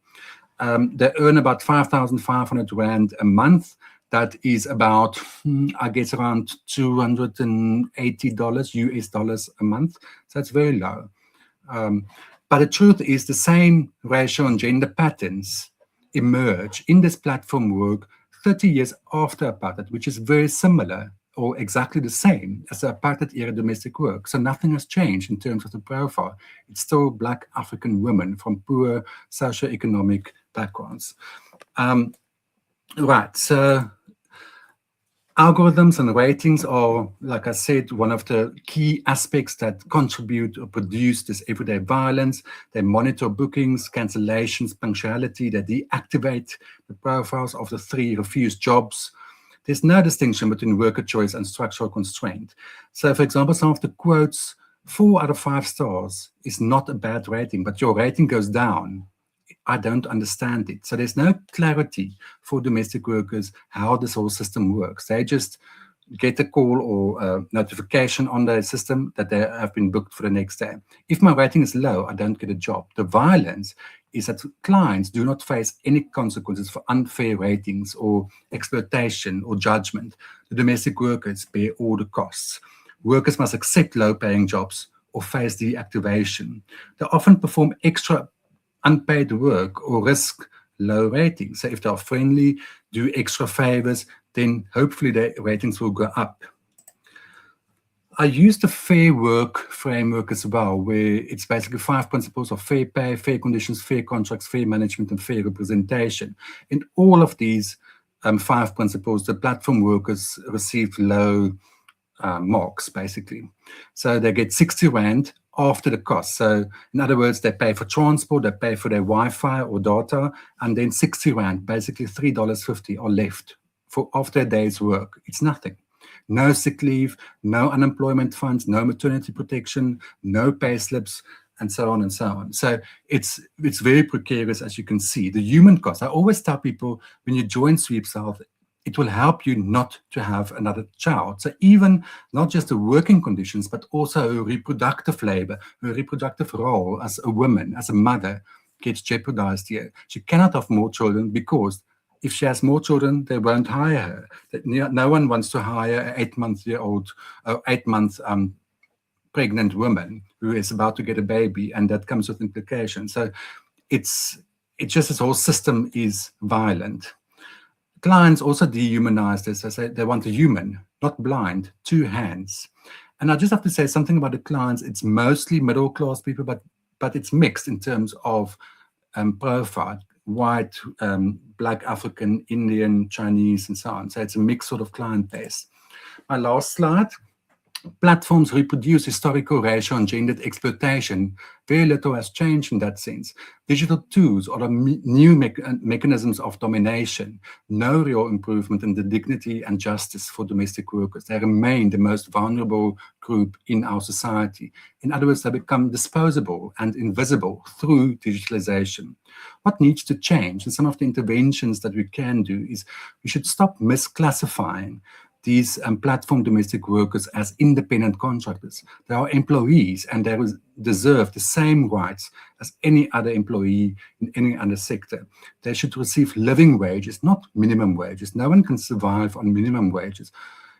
They earn about 5,500 Rand a month. That is about, I guess, around $280 US dollars a month. So it's very low. But the truth is, the same racial and gender patterns emerge in this platform work 30 years after apartheid, which is very similar or exactly the same as the apartheid era domestic work. So nothing has changed in terms of the profile. It's still Black African women from poor socioeconomic backgrounds. Right, so algorithms and ratings are, like I said, one of the key aspects that contribute or produce this everyday violence. They monitor bookings, cancellations, punctuality. They deactivate the profiles of the 3 refused jobs. There's no distinction between worker choice and structural constraint. So, for example, some of the quotes, 4 out of 5 stars is not a bad rating, but your rating goes down. I don't understand it. So there's no clarity for domestic workers how this whole system works. They just get a call or a notification on the system that they have been booked for the next day. If my rating is low, I don't get a job. The violence is that clients do not face any consequences for unfair ratings or exploitation or judgment. The domestic workers bear all the costs. Workers must accept low-paying jobs or face deactivation. They often perform extra unpaid work or risk low ratings. So if they're friendly, do extra favors, then hopefully their ratings will go up. I use the fair work framework as well, where it's basically 5 principles of fair pay, fair conditions, fair contracts, fair management, and fair representation. In all of these 5 principles, the platform workers receive low marks, basically. So they get 60 Rand after the cost. So in other words, they pay for transport, they pay for their Wi-Fi or data, and then 60 Rand, basically $3.50 are left for after a day's work. It's nothing. No sick leave, no unemployment funds, no maternity protection, no pay slips, and so on and so on. So it's very precarious, as you can see. The human cost, I always tell people, when you join Sweeps Health, it will help you not to have another child. So even not just the working conditions, but also her reproductive labor, her reproductive role as a woman, as a mother, gets jeopardized here. She cannot have more children because if she has more children, they won't hire her. No one wants to hire an 8-month-old, 8-month pregnant woman who is about to get a baby, and that comes with implications. So it's just this whole system is violent. Clients also dehumanize this. I say they want a human, not blind, 2 hands. And I just have to say something about the clients. It's mostly middle-class people, but it's mixed in terms of profile, white, Black, African, Indian, Chinese, and so on. So it's a mixed sort of client base. My last slide. Platforms reproduce historical racial and gendered exploitation. Very little has changed in that sense. Digital tools are the new mechanisms of domination. No real improvement in the dignity and justice for domestic workers. They remain the most vulnerable group in our society. In other words, they become disposable and invisible through digitalization. What needs to change, and some of the interventions that we can do, is we should stop misclassifying these platform domestic workers as independent contractors. They are employees, and they deserve the same rights as any other employee in any other sector. They should receive living wages, not minimum wages. No one can survive on minimum wages.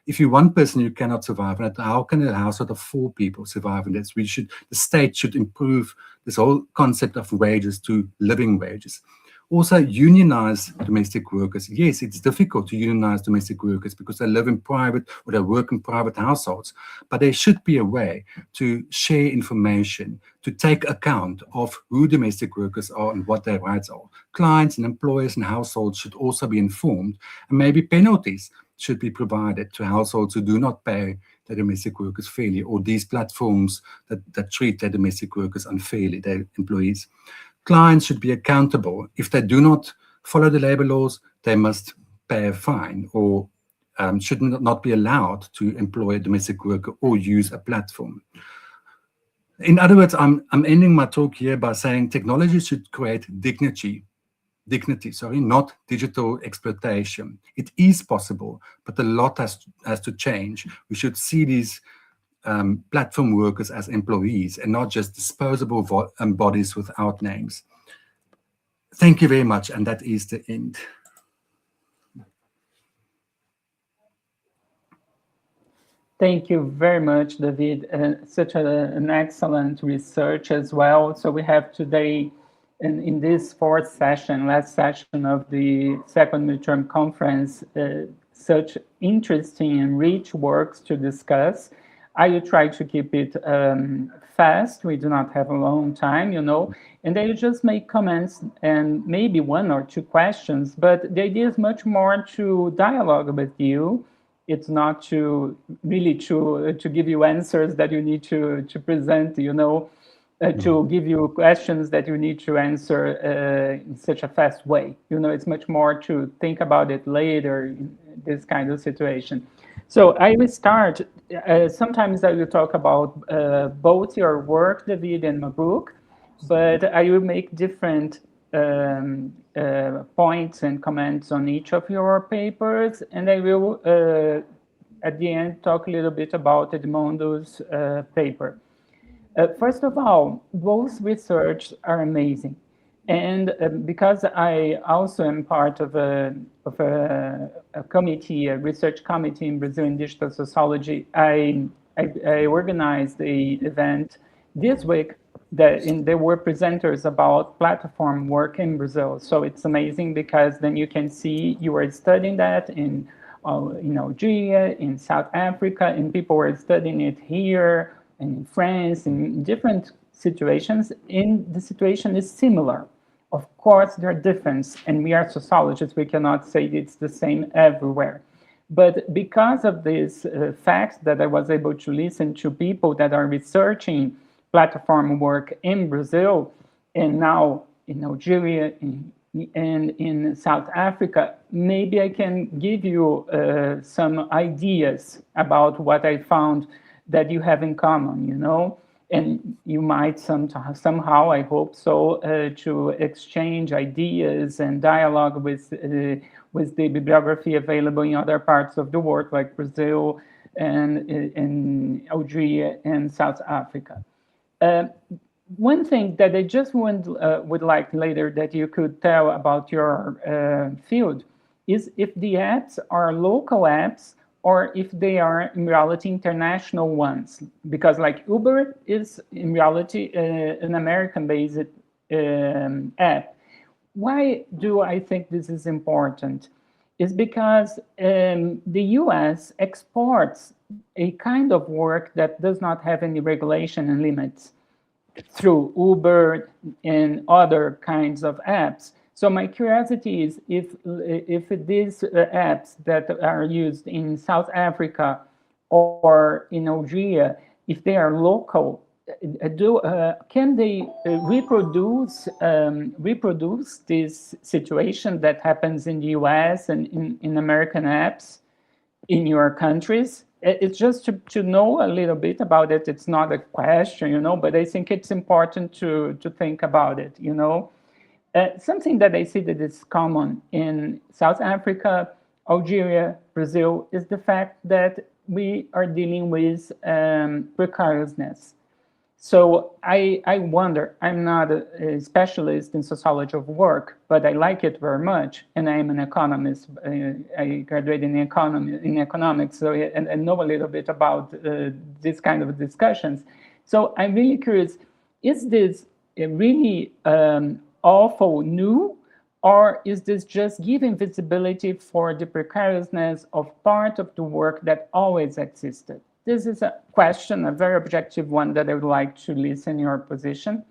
If you're one person, you cannot survive. And how can a household of 4 people survive in this? The state should improve this whole concept of wages to living wages. Also, unionize domestic workers. Yes, it's difficult to unionize domestic workers because they live in private or they work in private households, but there should be a way to share information, to take account of who domestic workers are and what their rights are. Clients and employers and households should also be informed, and maybe penalties should be provided to households who do not pay their domestic workers fairly, or these platforms that treat their domestic workers unfairly, their employees. Clients should be accountable. If they do not follow the labor laws, they must pay a fine or should not be allowed to employ a domestic worker or use a platform. In other words, I'm ending my talk here by saying technology should create dignity, not digital exploitation. It is possible, but a lot has to change. We should see these platform workers as employees and not just disposable bodies without names. Thank you very much, and that is the end. Thank you very much, David. Such an excellent research as well. So we have today, in this 4th session, last session of the 2nd midterm conference, such interesting and rich works to discuss. I will try to keep it fast. We do not have a long time, and then you just make comments and maybe 1 or 2 questions, but the idea is much more to dialogue with you. It's not to really to give you answers that you need to present, to give you questions that you need to answer in such a fast way. It's much more to think about it later in this kind of situation. So I will start. Sometimes I will talk about both your work, David and Mabruk, but I will make different points and comments on each of your papers, and I will at the end talk a little bit about Edmondo's paper. First of all, those research are amazing. And because I also am part of a committee, a research committee in Brazilian digital sociology, I organized the event this week there were presenters about platform work in Brazil. So it's amazing because then you can see you are studying that in Algeria, in South Africa, and people were studying it here and in France, in different situations. And the situation is similar. Of course, there are differences, and we are sociologists. We cannot say it's the same everywhere. But because of these facts that I was able to listen to people that are researching platform work in Brazil, and now in Algeria and in South Africa, maybe I can give you some ideas about what I found that you have in common, and you might somehow, I hope so, to exchange ideas and dialogue with the bibliography available in other parts of the world, like Brazil and in Algeria and South Africa. One thing that I just would like later that you could tell about your field is if the apps are local apps or if they are in reality international ones, because like Uber is in reality an American-based app. Why do I think this is important? Is because the US exports a kind of work that does not have any regulation and limits through Uber and other kinds of apps. So my curiosity is if these apps that are used in South Africa or in Algeria, if they are local, can they reproduce this situation that happens in the US and in American apps in your countries? It's just to know a little bit about it. It's not a question, but I think it's important to think about it, Something that I see that is common in South Africa, Algeria, Brazil, is the fact that we are dealing with precariousness. So I wonder, I'm not a specialist in sociology of work, but I like it very much, and I am an economist. I graduated in economics, so I know a little bit about this kind of discussions. So I'm really curious, is this really awful new, or is this just giving visibility for the precariousness of part of the work that always existed? This is a question, a very objective one that I would like to listen your position.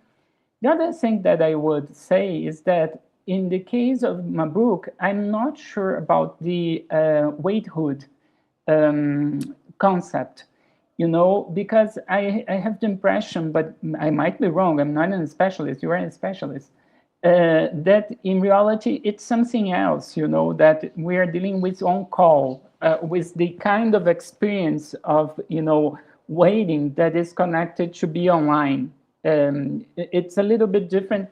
The other thing that I would say is that in the case of my book, I'm not sure about the waithood concept, because I have the impression, but I might be wrong, I'm not a specialist, you are a specialist, that in reality it's something else, that we are dealing with on call, with the kind of experience of, waiting that is connected to be online. It's a little bit different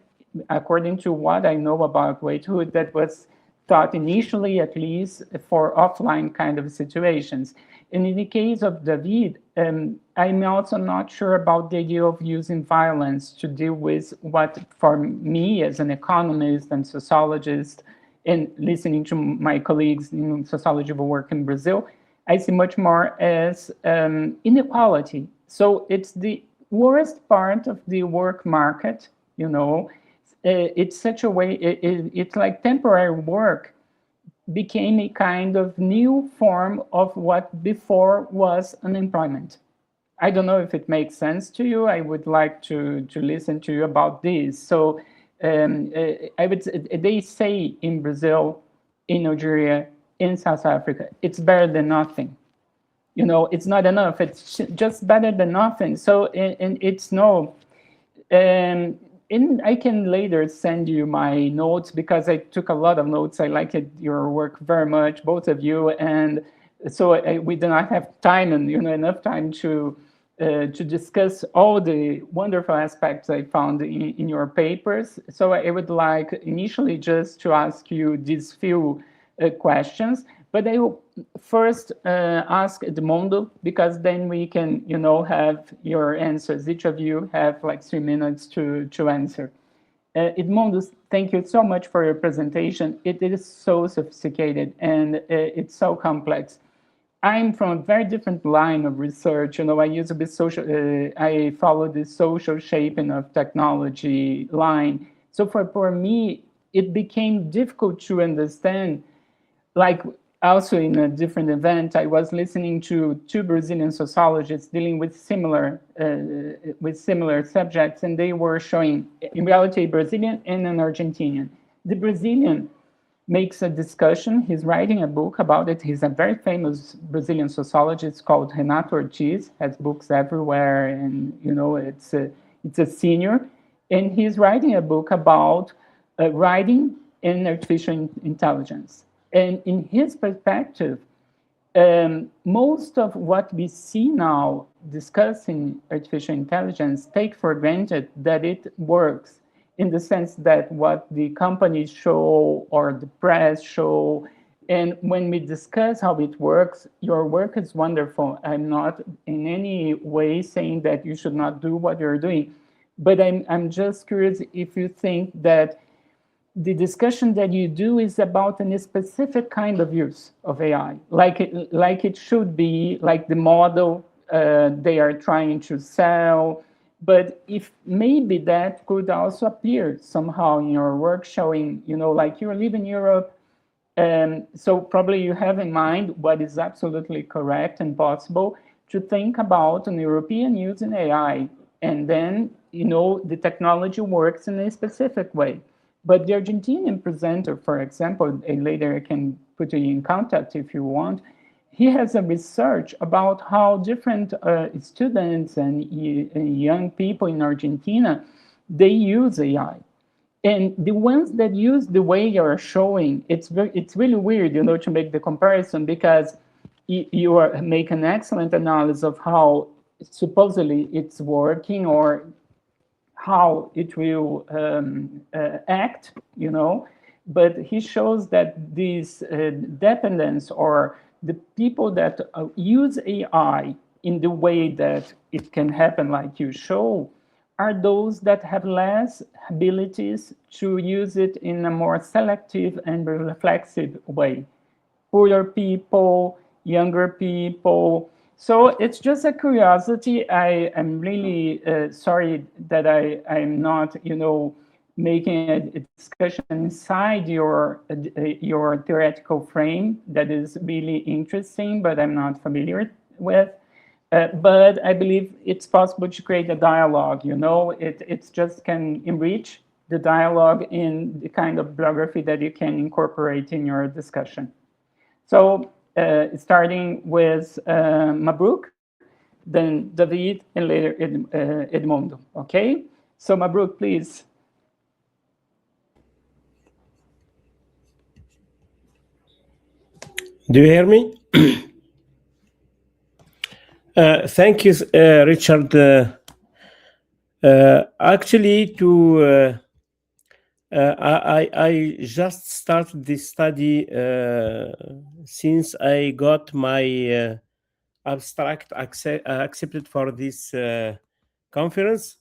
according to what I know about waithood that was thought initially, at least, for offline kind of situations. And in the case of David, I'm also not sure about the idea of using violence to deal with what, for me as an economist and sociologist, and listening to my colleagues in sociology of work in Brazil, I see much more as inequality. So it's the worst part of the work market, it's such a way, it's like temporary work became a kind of new form of what before was unemployment. I don't know if it makes sense to you. I would like to listen to you about this. So they say in Brazil, in Algeria, in South Africa, it's better than nothing. It's not enough. It's just better than nothing. So, and it's no. And I can later send you my notes because I took a lot of notes. I like your work very much, both of you, and so we do not have time and enough time to discuss all the wonderful aspects I found in your papers. So I would like initially just to ask you these few questions, But I will first ask Edmundo, because then we can, have your answers. Each of you have like 3 minutes to answer. Edmundo, thank you so much for your presentation. It is so sophisticated and it's so complex. I'm from a very different line of research. I used to be I follow the social shaping of technology line. So for me, it became difficult to understand. Like, also in a different event, I was listening to 2 Brazilian sociologists dealing with similar subjects, and they were showing, in reality, a Brazilian and an Argentinian. The Brazilian makes a discussion. He's writing a book about it. He's a very famous Brazilian sociologist called Renato Ortiz, has books everywhere, and it's a senior. And he's writing a book about writing and artificial intelligence. And in his perspective, most of what we see now discussing artificial intelligence take for granted that it works, in the sense that what the companies show or the press show. And when we discuss how it works, your work is wonderful. I'm not in any way saying that you should not do what you're doing, but I'm just curious if you think that the discussion that you do is about a specific kind of use of AI, like it should be, like the model they are trying to sell. But if maybe that could also appear somehow in your work, showing, like you live in Europe, and so probably you have in mind what is absolutely correct and possible to think about an European use in AI, and then, the technology works in a specific way. But the Argentinian presenter, for example, and later I can put you in contact if you want, he has a research about how different students and young people in Argentina, they use AI. And the ones that use the way you're showing, it's really weird, to make the comparison, because you make an excellent analysis of how supposedly it's working, or how it will act, but he shows that this dependence, or the people that use AI in the way that it can happen, like you show, are those that have less abilities to use it in a more selective and reflexive way. Poorer people, younger people. So it's just a curiosity. I am really sorry that I'm not, making a discussion inside your theoretical frame that is really interesting, but I'm not familiar with. But I believe it's possible to create a dialogue. It just can enrich the dialogue in the kind of biography that you can incorporate in your discussion. So starting with Mabruk, then David, and later Edmundo. Okay? So Mabruk, please. Do you hear me? Thank you, Richard. Actually, I just started this study since I got my abstract accepted for this conference.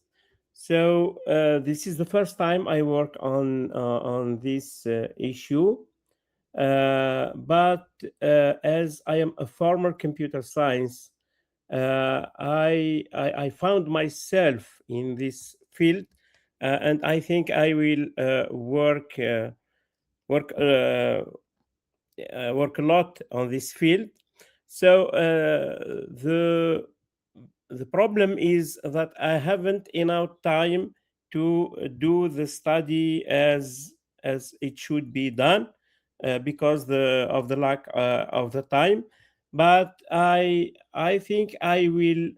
So this is the first time I work on this issue. But as I am a former computer science, I found myself in this field, and I think I will work a lot on this field. So the problem is that I haven't enough time to do the study as it should be done because of the lack of the time. But I think I will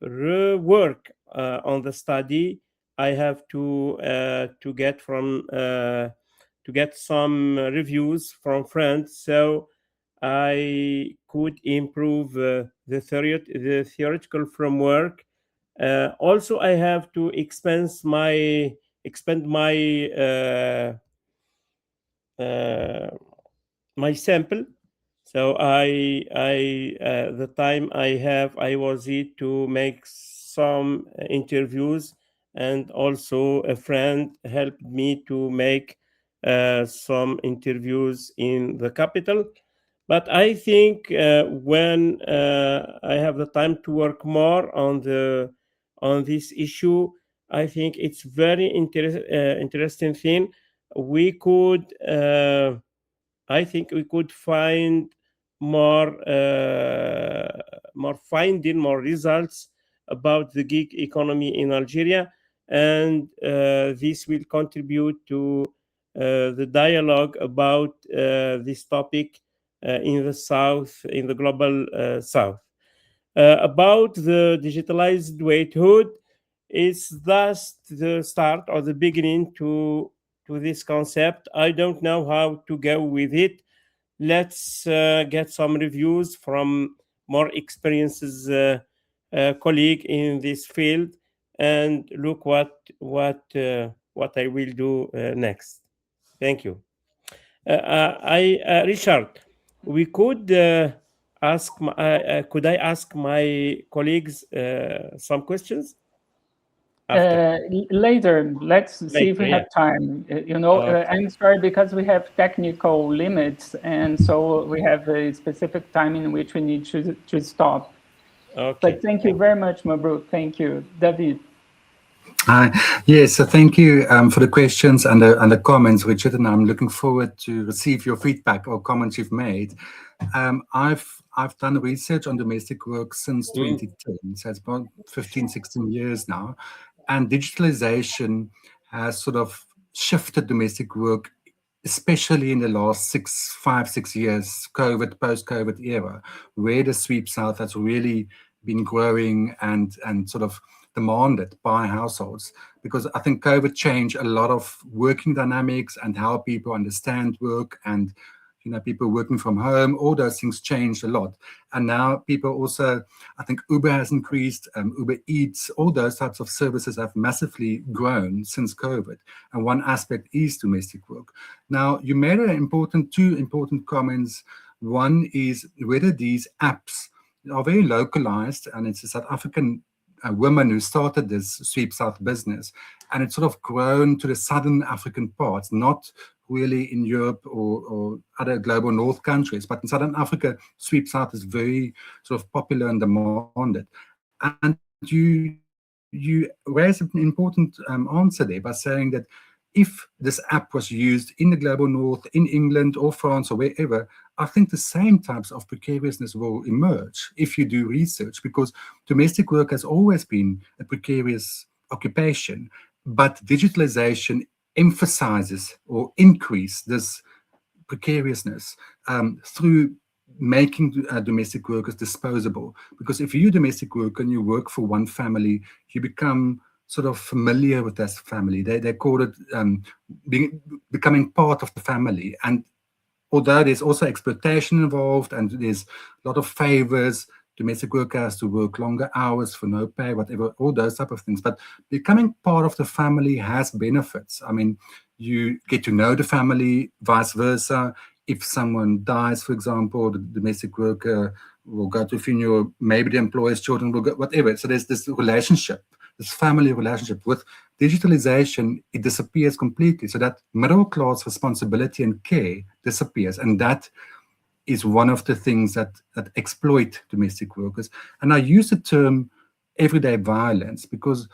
rework on the study. I have to get some reviews from friends, so I could improve the theoretical framework. Also, I have to expand my my sample. So the time I was it to make some interviews, and also a friend helped me to make some interviews in the capital. But I think when I have the time to work more on this issue, I think it's very interesting thing. We could. I think we could find more finding more results about the gig economy in Algeria, and this will contribute to the dialogue about this topic in the south, in the global south. About the digitalized waithood, it's thus the start or the beginning to this concept. I don't know how to go with it. Let's get some reviews from more experienced colleague in this field, and look what I will do next. Thank you. I Richard, we could could I ask my colleagues some questions after? Later, let's see if Later, we yeah. have time. Okay. I'm sorry because we have technical limits, and so we have a specific time in which we need to stop. Okay. But thank you very much, Mabruk. Thank you, David. Hi. Yes, so thank you for the questions and the comments, Richard, and I'm looking forward to receive your feedback or comments you've made. I've done research on domestic work since 2010, so it's about 15, 16 years now, and digitalization has sort of shifted domestic work, especially in the last 5, 6 years, post-COVID era, where the Sweep South has really been growing and sort of demanded by households, because I think COVID changed a lot of working dynamics and how people understand work, and people working from home. All those things changed a lot, and now people also, I think Uber has increased, Uber Eats, all those types of services have massively grown since COVID, and one aspect is domestic work. Now, you made two important comments. One is whether these apps are very localized, and it's a South African woman who started this Sweep South business, and it's sort of grown to the southern African parts, not really in Europe or other global north countries, but in Southern Africa, Sweep South is very sort of popular and demanded. And you raised an important answer there by saying that if this app was used in the global north, in England or France or wherever, I think the same types of precariousness will emerge if you do research, because domestic work has always been a precarious occupation, but digitalization emphasizes or increase this precariousness through making domestic workers disposable. Because if you're a domestic worker and you work for one family, you become sort of familiar with that family. They call it becoming part of the family. And although there's also exploitation involved and there's a lot of favors, domestic worker has to work longer hours for no pay, whatever, all those type of things. But becoming part of the family has benefits. I mean, you get to know the family, vice versa. If someone dies, for example, the domestic worker will go to a funeral, maybe the employer's children will go, whatever. So there's this relationship, this family relationship. With digitalization, it disappears completely. So that middle class responsibility and care disappears. And that is one of the things that exploit domestic workers. And I use the term everyday violence because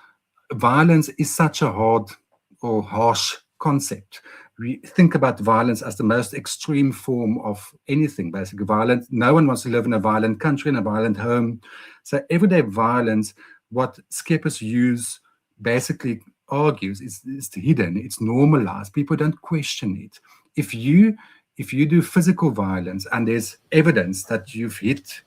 violence is such a hard or harsh concept. We think about violence as the most extreme form of anything, basically. Violence. No one wants to live in a violent country, in a violent home. So everyday violence, what Skeppers use basically argues, is hidden, it's normalized. People don't question it. If you do physical violence and there's evidence that you've hit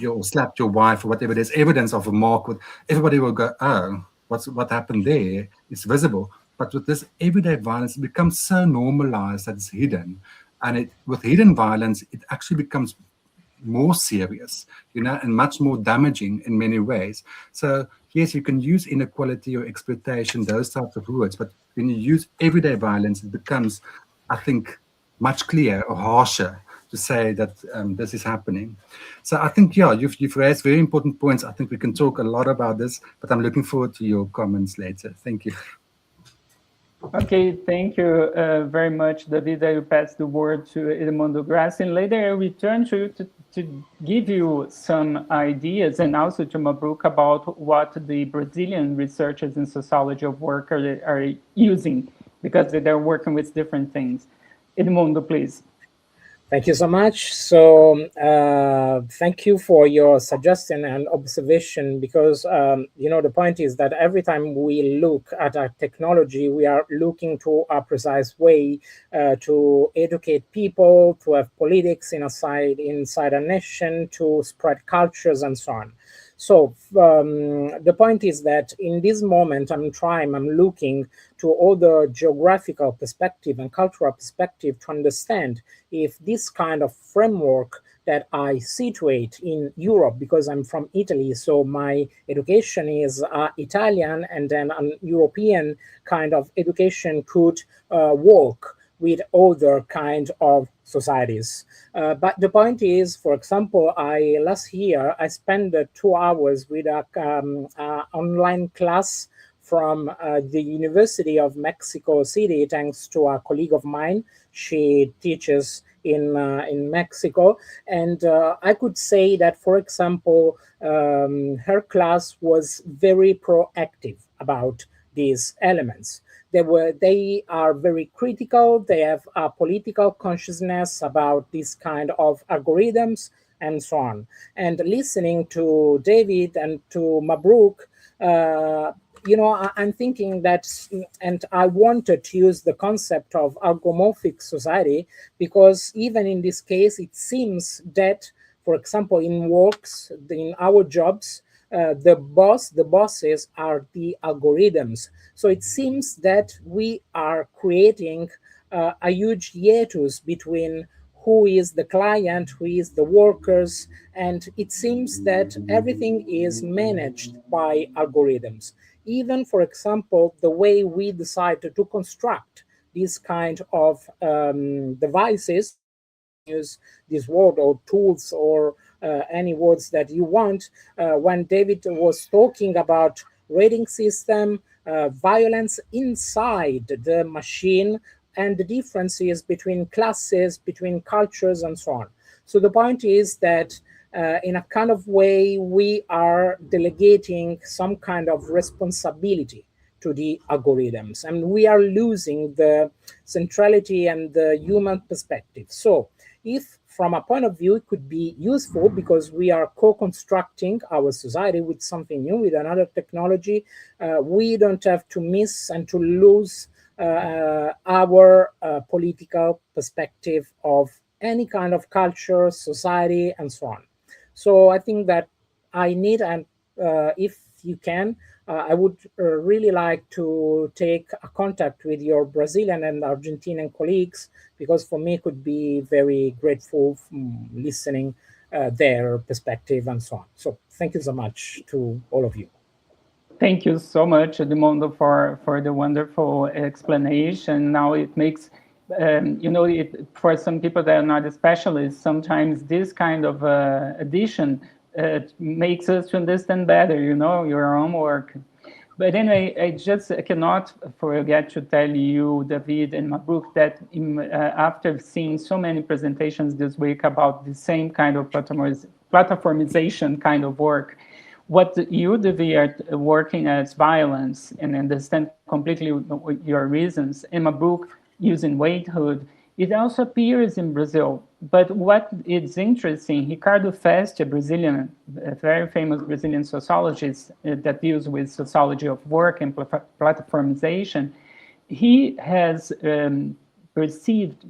or slapped your wife or whatever, there's evidence of a mark, everybody will go, oh, what happened there? It's visible. But with this everyday violence, it becomes so normalized that it's hidden. And with hidden violence, it actually becomes more serious, and much more damaging in many ways. So yes, you can use inequality or exploitation, those types of words, but when you use everyday violence, it becomes, I think, much clearer or harsher to say that this is happening. So I think, yeah, you've raised very important points. I think we can talk a lot about this, but I'm looking forward to your comments later. Thank you. Okay, thank you very much, David. I will pass the word to Edmundo Grassi, and later I will return to you to give you some ideas, and also to Mabrouk, about what the Brazilian researchers in sociology of work are using, because they're working with different things. Edmundo, please. Thank you so much. So thank you for your suggestion and observation, because the point is that every time we look at a technology, we are looking to a precise way to educate people, to have politics inside a nation, to spread cultures and so on. So the point is that in this moment, I'm looking to all the geographical perspective and cultural perspective to understand if this kind of framework that I situate in Europe, because I'm from Italy, so my education is Italian, and then an European kind of education could work with other kind of societies. But the point is, for example, last year I spent 2 hours with a online class from the University of Mexico City, thanks to a colleague of mine. She teaches in Mexico, and I could say that, for example, her class was very proactive about these elements. They are very critical. They have a political consciousness about this kind of algorithms and so on. And listening to David and to Mabrouk, I'm thinking that, and I wanted to use the concept of algomorphic society, because even in this case, it seems that, for example, in works, in our jobs, the bosses are the algorithms. So it seems that we are creating a huge hiatus between who is the client, who is the workers, and it seems that everything is managed by algorithms. Even, for example, the way we decide to construct these kind of devices, use this word or tools or any words that you want. When David was talking about rating system, violence inside the machine, and the differences between classes, between cultures, and so on. So the point is that in a kind of way, we are delegating some kind of responsibility to the algorithms, and we are losing the centrality and the human perspective. So if from a point of view, it could be useful because we are co-constructing our society with something new, with another technology. We don't have to miss and to lose our political perspective of any kind of culture, society, and so on. So I think that I need, and if you can, I would really like to take a contact with your Brazilian and Argentinian colleagues, because for me it could be very grateful listening their perspective and so on. So thank you so much to all of you. Thank you so much, Edmundo, for the wonderful explanation. Now it makes, for some people that are not specialists, sometimes this kind of addition makes us to understand better, your own work. But anyway, I cannot forget to tell you, David and Mabrouk, that after seeing so many presentations this week about the same kind of platformization kind of work, what you, David, are working as violence, and understand completely your reasons, and Mabrouk using waithood, it also appears in Brazil. But what is interesting, Ricardo Feste, a very famous Brazilian sociologist that deals with sociology of work and platformization, he has perceived,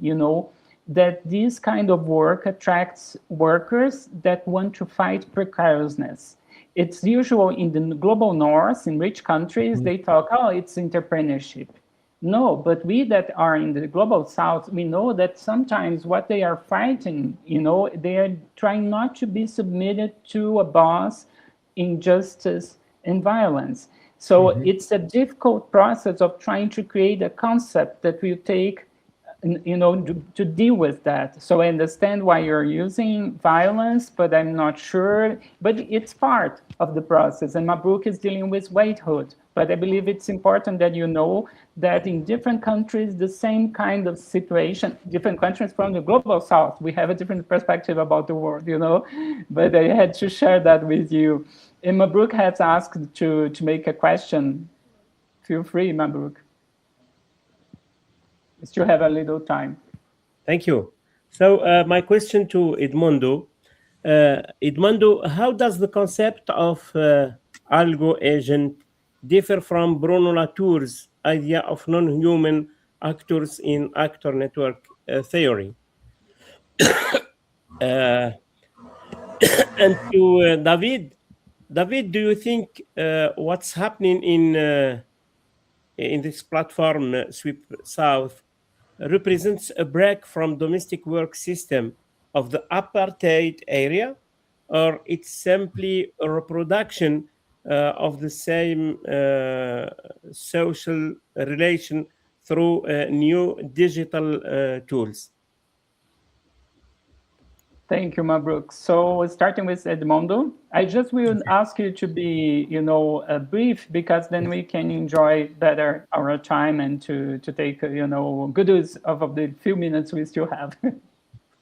that this kind of work attracts workers that want to fight precariousness. It's usual in the global north, in rich countries, they talk, it's entrepreneurship. No, but we that are in the global south, we know that sometimes what they are fighting, they are trying not to be submitted to a boss, injustice, and violence. So it's a difficult process of trying to create a concept that will take to deal with that. So I understand why you're using violence, but I'm not sure. But it's part of the process. And Mabruk is dealing with waithood. But I believe it's important that you know that in different countries, the same kind of situation, different countries from the global south, we have a different perspective about the world, But I had to share that with you. And Mabruk has asked to make a question. Feel free, Mabruk. Still have a little time. Thank you. So my question to Edmundo. Edmundo, how does the concept of algo agent differ from Bruno Latour's idea of non-human actors in actor network theory? And to David, do you think what's happening in this platform, Sweep South, represents a break from domestic work system of the apartheid area, or it's simply a reproduction of the same social relation through new digital tools? Thank you, Mabruk. So starting with Edmundo, I just will ask you to be, brief, because then we can enjoy better our time and to take, good use of the few minutes we still have.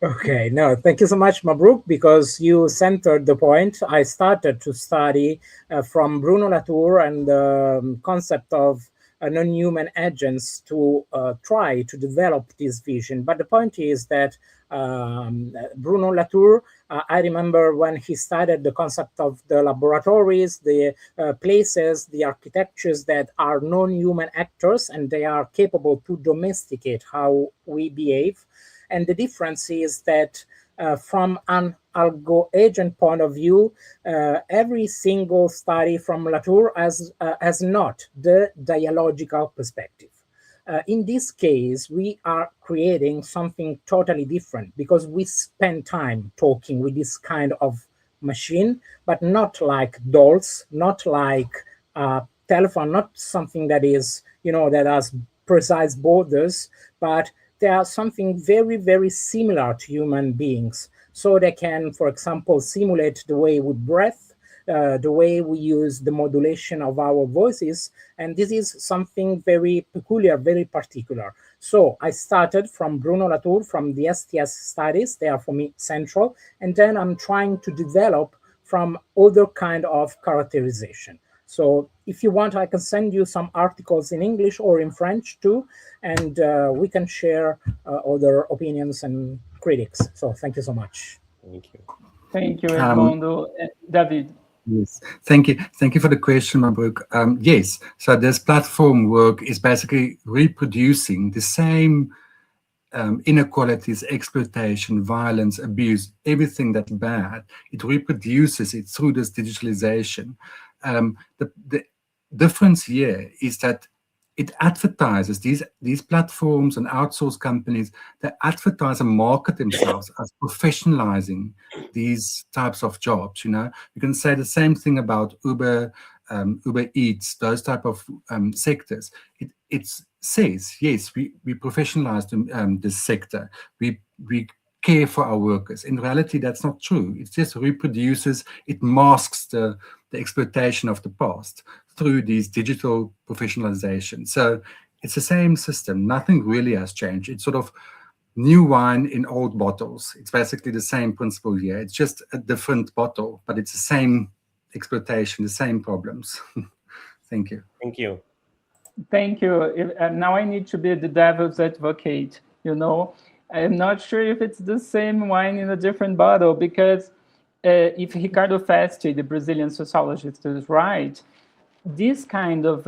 Okay, no, thank you so much, Mabruk, because you centered the point. I started to study from Bruno Latour and the concept of non-human agents to try to develop this vision. But the point is that Bruno Latour, I remember when he started the concept of the laboratories, the places, the architectures that are non-human actors, and they are capable to domesticate how we behave. And the difference is that from an algo agent point of view, every single study from Latour has not the dialogical perspective. In this case, we are creating something totally different because we spend time talking with this kind of machine, but not like dolls, not like telephone, not something that is, that has precise borders, but they are something very, very similar to human beings. So they can, for example, simulate the way we breathe, the way we use the modulation of our voices. And this is something very peculiar, very particular. So I started from Bruno Latour, from the STS studies. They are for me central. And then I'm trying to develop from other kind of characterization. So if you want, I can send you some articles in English or in French too, and we can share other opinions and critics. So thank you so much. Thank you. Thank you, Edmundo. David. Yes, thank you. Thank you for the question, Mabruk. Yes, so this platform work is basically reproducing the same inequalities, exploitation, violence, abuse, everything that's bad. It reproduces it through this digitalization. The difference here is that it advertises, these platforms and outsource companies, they advertise and market themselves as professionalizing these types of jobs. You can say the same thing about Uber, Uber Eats, those type of sectors. It says, yes, we professionalize this sector. We care for our workers. In reality, that's not true. It just reproduces, it masks the exploitation of the past through these digital professionalization. So it's the same system. Nothing really has changed. It's sort of new wine in old bottles. It's basically the same principle here. It's just a different bottle, but it's the same exploitation, the same problems. Thank you. Thank you. Thank you. Now I need to be the devil's advocate. I'm not sure if it's the same wine in a different bottle, because if Ricardo Festi, the Brazilian sociologist, is right, this kind of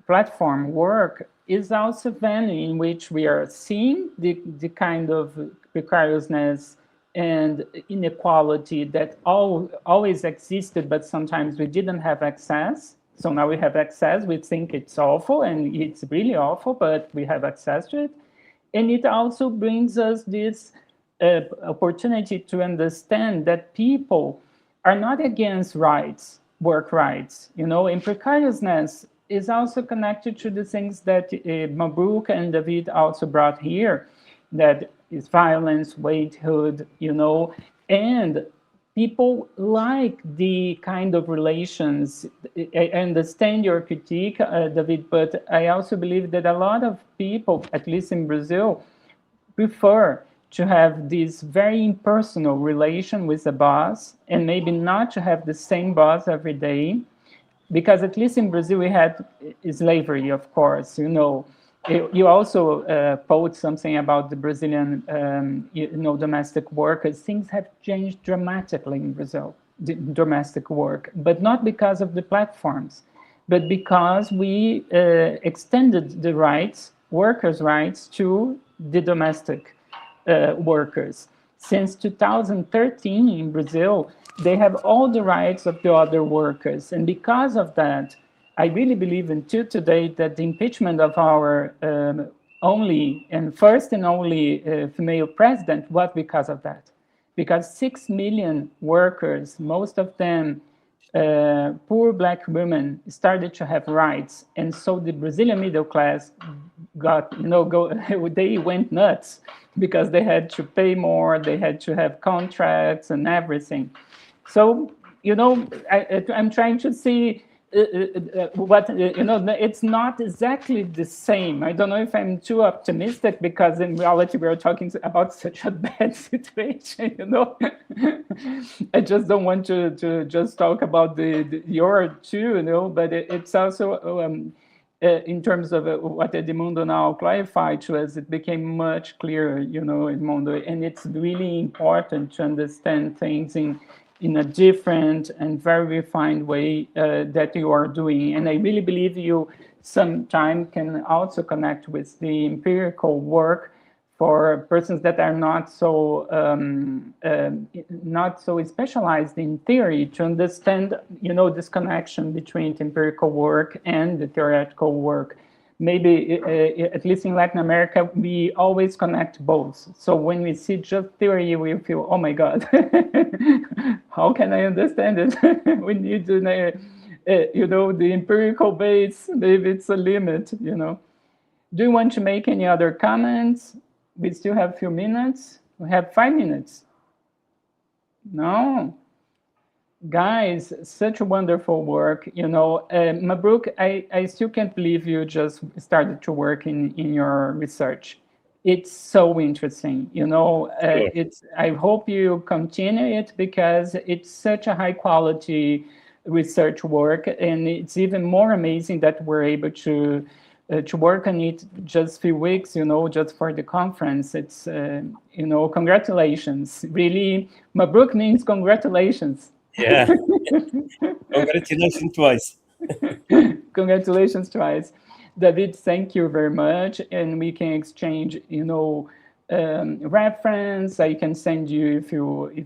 platform work is also value in which we are seeing the kind of precariousness and inequality that always existed, but sometimes we didn't have access. So now we have access. We think it's awful, and it's really awful, but we have access to it. And it also brings us this opportunity to understand that people are not against rights, work rights. In precariousness, is also connected to the things that Mabrouk and David also brought here, that is violence, waithood, and people like the kind of relations. I understand your critique, David, but I also believe that a lot of people, at least in Brazil, prefer to have this very impersonal relation with the boss, and maybe not to have the same boss every day, because at least in Brazil we had slavery, of course. You also quote something about the Brazilian, domestic workers. Things have changed dramatically in Brazil, domestic work, but not because of the platforms, but because we extended the rights, workers' rights, to the domestic workers. Since 2013 in Brazil, they have all the rights of the other workers. And because of that, I really believe until today that the impeachment of our only and first and only female president was because of that. Because 6 million workers, most of them poor Black women, started to have rights. And so the Brazilian middle class they went nuts because they had to pay more, they had to have contracts and everything. So, I'm trying to see what, it's not exactly the same. I don't know if I'm too optimistic, because in reality, we're talking about such a bad situation, I just don't want to just talk about your two, but it's also, in terms of what Edmundo now clarified to us, it became much clearer, Edmundo, and it's really important to understand things in a different and very refined way that you are doing. And I really believe you sometime can also connect with the empirical work for persons that are not so specialized in theory, to understand, this connection between empirical work and the theoretical work. Maybe, at least in Latin America, we always connect both. So when we see just theory, we feel, oh my God, how can I understand it? We need to, the empirical base, maybe it's a limit, Do you want to make any other comments? We still have a few minutes. We have 5 minutes. No? Guys, such wonderful work. Mabrouk, I still can't believe you just started to work in your research. It's so interesting. I hope you continue it, because it's such a high quality research work, and it's even more amazing that we're able to work on it just a few weeks, just for the conference. It's, congratulations. Really, Mabrouk means congratulations. Yeah. Congratulations twice. Congratulations twice. David, thank you very much. And we can exchange, reference. I can send you, if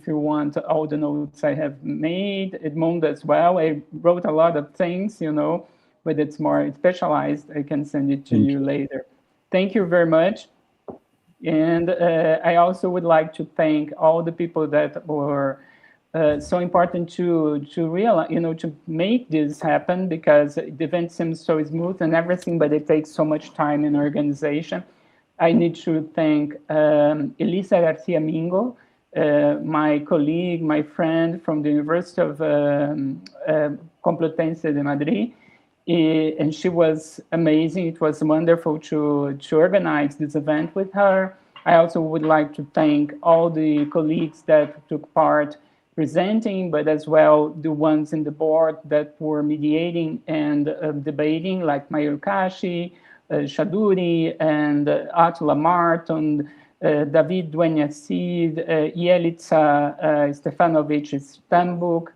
you want, all the notes I have made. Edmundo as well. I wrote a lot of things, but it's more specialized. I can send it to you later. Thank you very much. And I also would like to thank all the people that were so important to realize, to make this happen, because the event seems so smooth and everything, but it takes so much time and organization. I need to thank Elisa Garcia Mingo, my colleague, my friend from the University of Complutense de Madrid. And she was amazing. It was wonderful to organize this event with her. I also would like to thank all the colleagues that took part presenting, but as well the ones in the board that were mediating and debating, like Mayur Kashi, Shaduri, and Attila Marton, David Dueña-Cid, Jelica Stefanovic Stambuk,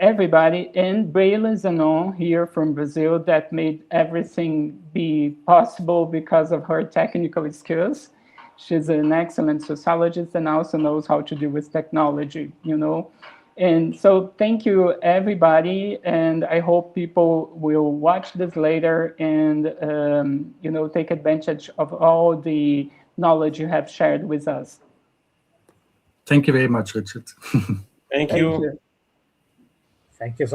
everybody, and Braille Zanon here from Brazil, that made everything be possible because of her technical skills. She's an excellent sociologist and also knows how to deal with technology, And so thank you, everybody. And I hope people will watch this later and, take advantage of all the knowledge you have shared with us. Thank you very much, Richard. Thank you. Thank you so